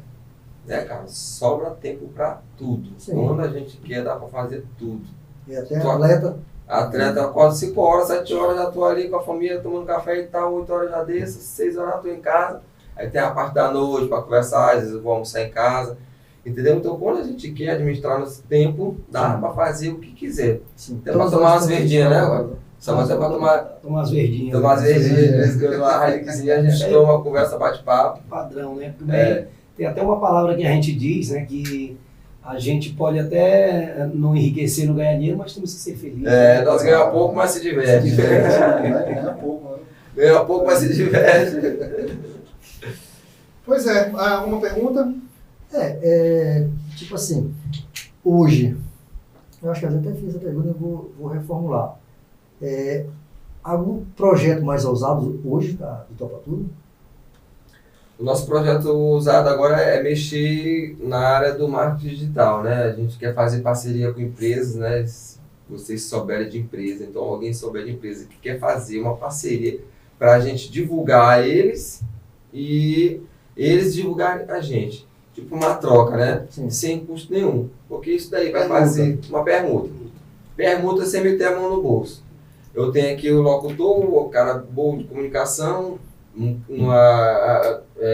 né, cara, sobra tempo para tudo. Sim. Quando a gente quer, dá para fazer tudo. E até atleta? Atleta acorda 5 horas, 7 horas já tô ali com a família tomando café e tal, 8 horas já desço, 6 horas já tô em casa. Aí tem a parte da noite para conversar, às vezes eu vou almoçar em casa. Entendeu? Então, quando a gente quer administrar nosso tempo, dá para fazer o que quiser. Sim. Até para tomar umas verdinhas, né, agora? Só até para tomar umas verdinhas. Tomar umas verdinhas, uma Heinekenzinha, a gente toma, conversa, bate-papo. Padrão, né? Tem até uma palavra que a gente diz, né, que a gente pode até não enriquecer, não ganhar dinheiro, mas temos que ser felizes. Nós ganhamos pouco, mas se diverte. Ganha pouco, né? Ganha pouco, mas se diverte. Pois é, alguma pergunta? Tipo assim, hoje, eu acho que eu até fiz essa pergunta, eu vou reformular. Algum projeto mais ousado hoje do Topa Tudo? O nosso projeto ousado agora é mexer na área do marketing digital, né? A gente quer fazer parceria com empresas, né? Se vocês souberem de empresa, então alguém souber de empresa que quer fazer uma parceria para a gente divulgar eles e eles divulgarem a gente. Tipo uma troca, né? Sim. Sem custo nenhum. Porque isso daí vai fazer uma permuta. Permuta sem meter a mão no bolso. Eu tenho aqui o locutor, o cara bom de comunicação,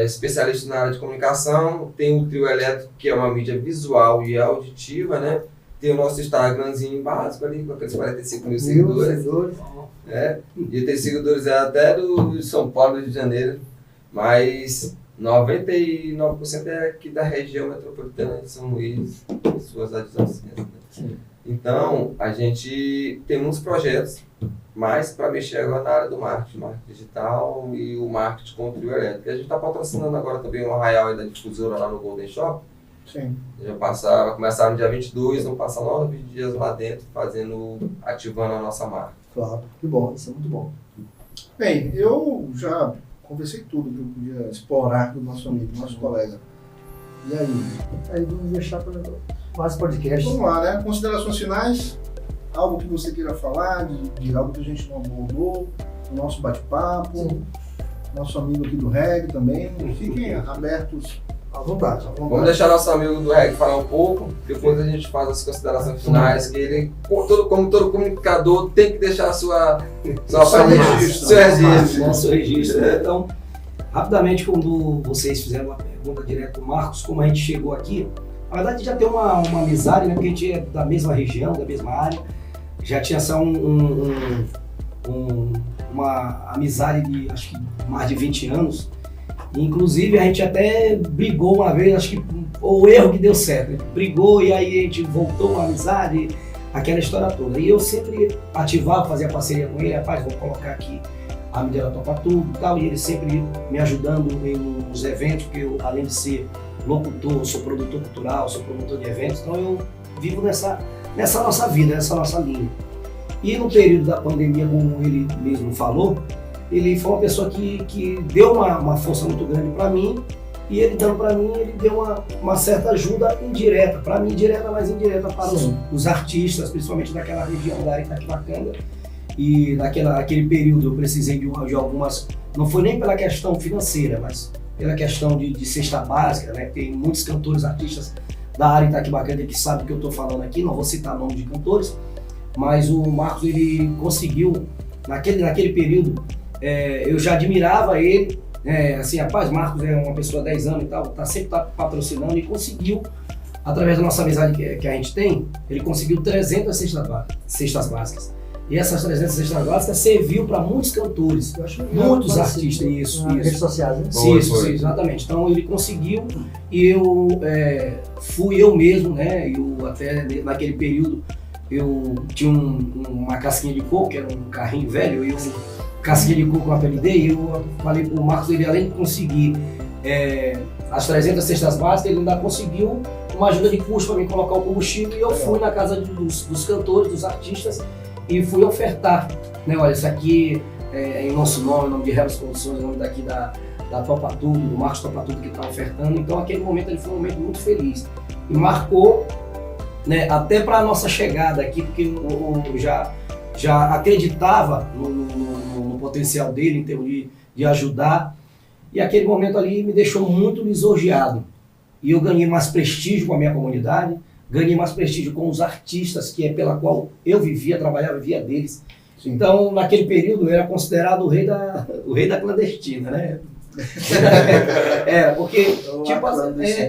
especialista na área de comunicação, tem o trio elétrico, que é uma mídia visual e auditiva, né? tem o nosso Instagramzinho básico ali, com aqueles 45 mil seguidores. E tem seguidores até do São Paulo, Rio de Janeiro, mas 99% é aqui da região metropolitana de São Luís e suas adjacências. Né? Então, a gente tem muitos projetos, mas para mexer agora na área do marketing digital e o marketing com o trio elétrico. A gente está patrocinando agora também o Arraial da Difusora lá no Golden Shop. Sim. Vai começar no dia 22, vão passar 9 dias lá dentro, ativando a nossa marca. Claro, que bom, isso é muito bom. Bem, eu já conversei tudo que eu podia explorar do nosso amigo, nosso colega. E aí? Aí vamos deixar para mais podcast. Vamos lá, né? Considerações finais? Algo que você queira falar, de algo que a gente não abordou, o nosso bate-papo, nosso amigo aqui do reggae também. Fiquem abertos. À vontade. Vamos deixar nosso amigo do reggae falar um pouco, depois a gente faz as considerações finais, que ele, como todo comunicador, tem que deixar seu registro. Então, rapidamente, quando vocês fizeram uma pergunta direto para o Marcos, como a gente chegou aqui, na verdade já tem uma amizade, né, porque a gente é da mesma região, da mesma área, já tinha essa uma amizade de acho que mais de 20 anos. Inclusive a gente até brigou uma vez, acho que o erro que deu certo, brigou e aí a gente voltou uma amizade, aquela história toda. E eu sempre ativava, fazia parceria com ele, rapaz, vou colocar aqui a mídia da Topa Tudo e tal, e ele sempre me ajudando nos eventos, porque eu, além de ser locutor, sou produtor cultural, sou promotor de eventos, então eu vivo nessa nossa vida, nessa nossa linha. E no período da pandemia, como ele mesmo falou, ele foi uma pessoa que deu uma força muito grande para mim, e ele dando para mim, ele deu uma certa ajuda indireta, para mim direta, mas indireta para os artistas, principalmente daquela região da Itaquibacanga. E naquele período eu precisei de algumas, não foi nem pela questão financeira, mas pela questão de cesta básica, né? Tem muitos cantores, artistas da área Itaquibacanga que sabem o que eu estou falando aqui, não vou citar nome de cantores, mas o Marcos, ele conseguiu, naquele período, eu já admirava ele, assim, rapaz, Marcos é uma pessoa de 10 anos e tal, sempre patrocinando, e conseguiu, através da nossa amizade que a gente tem, ele conseguiu 300 cestas básicas. E essas 300 cestas básicas serviu para muitos cantores, muitos artistas, isso. Redes sociais, né? Sim, exatamente. Então ele conseguiu, e fui eu mesmo, né? Eu até naquele período eu tinha uma casquinha de coco, que era um carrinho velho, e casquinha de coco com apelido, e eu falei pro Marcos, ele além de conseguir as 300 cestas básicas, ele ainda conseguiu uma ajuda de custo para mim colocar o combustível, e eu fui na casa dos cantores, dos artistas, e fui ofertar, né? Olha, isso aqui é em nosso nome, em nome de Rebels Produções, em nome daqui da Topa Tudo, do Marcos Topa Tudo que está ofertando. Então aquele momento ele foi um momento muito feliz e marcou, né, até para a nossa chegada aqui, porque eu já acreditava no potencial dele em termos de ajudar, e aquele momento ali me deixou muito lisonjeado, e eu ganhei mais prestígio com a minha comunidade, ganhei mais prestígio com os artistas, que é pela qual eu vivia, trabalhava, vivia deles. Sim. Então, naquele período, eu era considerado o rei da clandestina, né? Porque,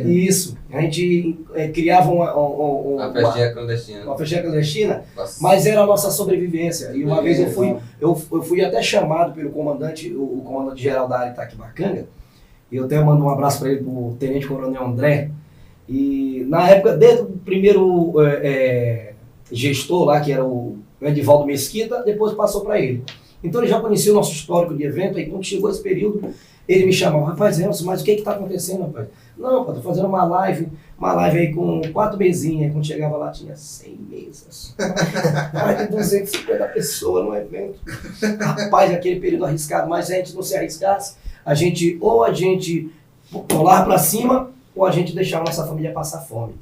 isso, a gente criava uma festinha clandestina. Uma festinha clandestina, mas era a nossa sobrevivência. E uma vez eu fui até chamado pelo comandante, o comandante-geral da área Itaquibacanga, e eu até mando um abraço para ele, pro Tenente Coronel André. E na época, desde o primeiro gestor lá, que era o Edivaldo Mesquita, depois passou para ele. Então ele já conhecia o nosso histórico de evento, aí quando chegou esse período, ele me chamou, rapaz, Nelson, mas o que está acontecendo, rapaz? Não, estou fazendo uma live aí com 4 mesinhas, aí quando chegava lá tinha 100 mesas. Mais de 250 pessoas no evento. Rapaz, aquele período arriscado, mas se a gente não se arriscasse, a gente pulava para cima, ou a gente deixava a nossa família passar fome.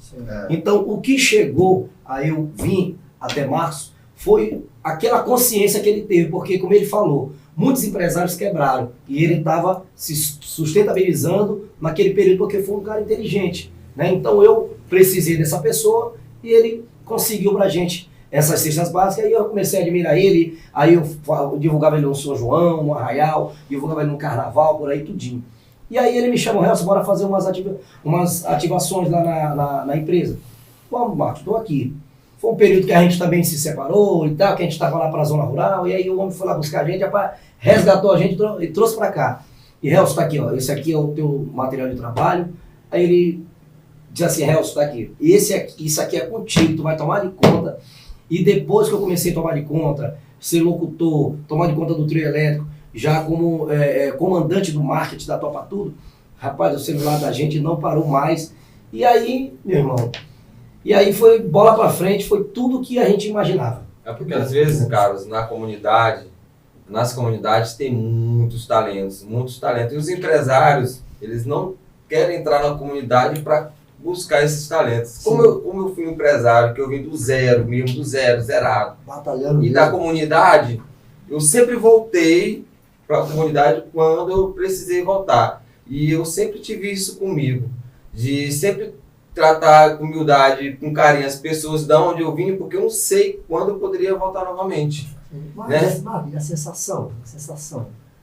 Então, o que chegou a eu vir até março foi aquela consciência que ele teve, porque, como ele falou, muitos empresários quebraram, e ele estava se sustentabilizando naquele período porque foi um cara inteligente, né? Então, eu precisei dessa pessoa, e ele conseguiu pra gente essas cestas básicas, aí eu comecei a admirar ele, aí eu divulgava ele no São João, no Arraial, divulgava ele no Carnaval, por aí tudinho. E aí ele me chamou, Nelson, bora fazer umas ativações lá na empresa. Vamos, Marcos, estou aqui. Foi um período que a gente também se separou e tal, que a gente estava lá para a zona rural, e aí o homem foi lá buscar a gente, rapaz, resgatou a gente e trouxe para cá. E Helson tá aqui, ó, esse aqui é o teu material de trabalho. Aí ele diz assim, Helson, tá aqui, isso aqui é contigo, tu vai tomar de conta. E depois que eu comecei a tomar de conta, ser locutor, tomar de conta do trio elétrico, já como comandante do marketing da Topa Tudo, rapaz, o celular da gente não parou mais. E aí, meu irmão, foi bola pra frente, foi tudo que a gente imaginava. É porque às vezes, Carlos, nas comunidades tem muitos talentos. E os empresários, eles não querem entrar na comunidade para buscar esses talentos. Como eu fui um empresário, que eu vim do zero, zerado. Batalhando e da comunidade, eu sempre voltei para a comunidade quando eu precisei voltar. E eu sempre tive isso comigo, de sempre tratar com humildade, com carinho as pessoas de onde eu vim, porque eu não sei quando eu poderia voltar novamente. Mas a sensação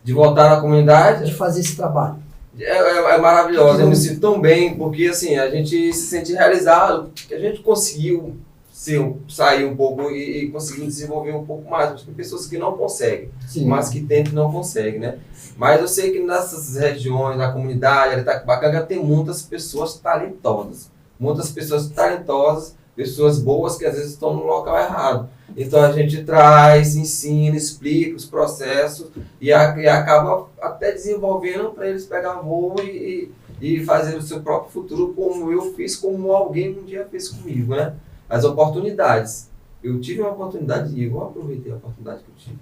de voltar na comunidade de fazer esse trabalho é maravilhosa. Eu me sinto tão bem, porque assim, a gente se sente realizado, que a gente conseguiu sair um pouco e conseguir desenvolver um pouco mais. Porque tem pessoas que não conseguem, mas que tentam e não conseguem, né? Mas eu sei que nessas regiões, na comunidade, Aritaquibacanga, tem muitas pessoas talentosas. Pessoas boas que às vezes estão no local errado. Então a gente traz, ensina, explica os processos e acaba até desenvolvendo para eles pegar voo e fazer o seu próprio futuro, como eu fiz, como alguém um dia fez comigo, né? As oportunidades. Eu tive uma oportunidade e eu aproveitei a oportunidade que eu tive.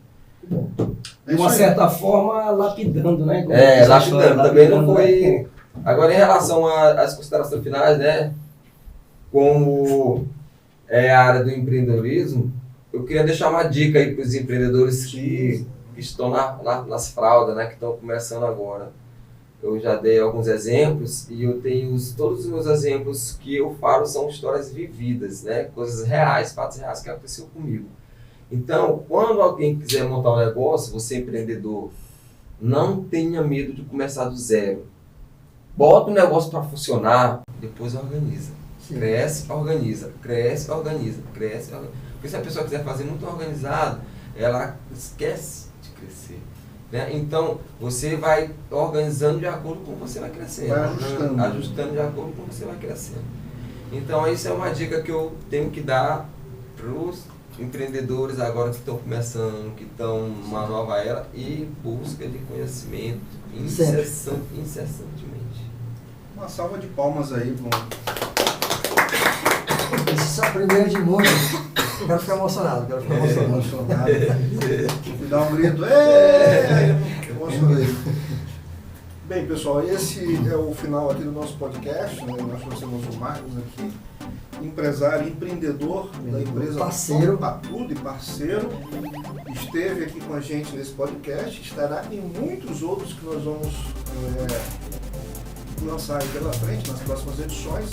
De uma certa forma, lapidando, né? Lapidando. Também não foi... Agora, em relação às considerações finais, né? Como é a área do empreendedorismo, eu queria deixar uma dica aí para os empreendedores que estão nas fraldas, né? Que estão começando agora. Eu já dei alguns exemplos e eu tenho todos os meus exemplos que eu falo são histórias vividas, né? Coisas reais, fatos reais que aconteceu comigo. Então, quando alguém quiser montar um negócio, você empreendedor, não tenha medo de começar do zero. Bota o negócio para funcionar, depois organiza. Cresce, organiza. Porque se a pessoa quiser fazer muito organizado, ela esquece de crescer. Né? Então, você vai organizando de acordo com como você vai crescendo. Vai ajustando de acordo com como você vai crescendo. Então, isso é uma dica que eu tenho que dar para os empreendedores agora que estão começando, que estão numa nova era e busca de conhecimento incessantemente. Uma salva de palmas aí, Bruno. Isso é a primeira de muitas. Quero ficar emocionado. Me dá um grito. Emocionei. Bem, pessoal, esse é o final aqui do nosso podcast. Né? Nós trouxemos o Marcos aqui, empresário, empreendedor da empresa Topa Tudo e parceiro. Esteve aqui com a gente nesse podcast. Estará em muitos outros que nós vamos lançar aí pela frente, nas próximas edições.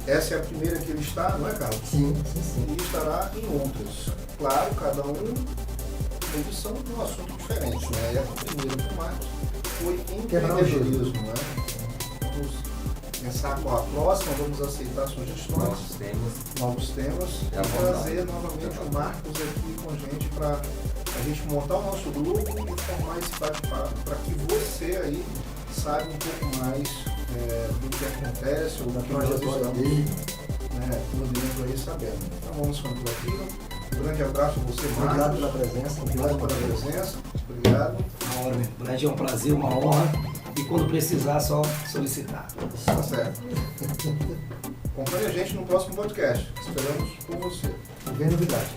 Essa é a primeira que ele está, não é, Carlos? Sim. E estará em outras. Claro, cada uma edição de um assunto diferente, né? E a primeira do Marcos foi empreendedorismo, né? Vamos pensar com a próxima, vamos aceitar sugestões, novos temas e trazer novamente o Marcos aqui com a gente para a gente montar o nosso grupo e formar esse bate-papo para que você aí saiba um pouco mais do que acontece ou da trajetória dele, né, por dentro aí sabendo. Então vamos ficando por aqui. Um grande abraço a você, Marcos. Obrigado pela presença. Obrigado. Grande, é um prazer, uma honra. E quando precisar, só solicitar. Tá certo. Acompanhe a gente no próximo podcast. Esperamos por você. Vem novidade.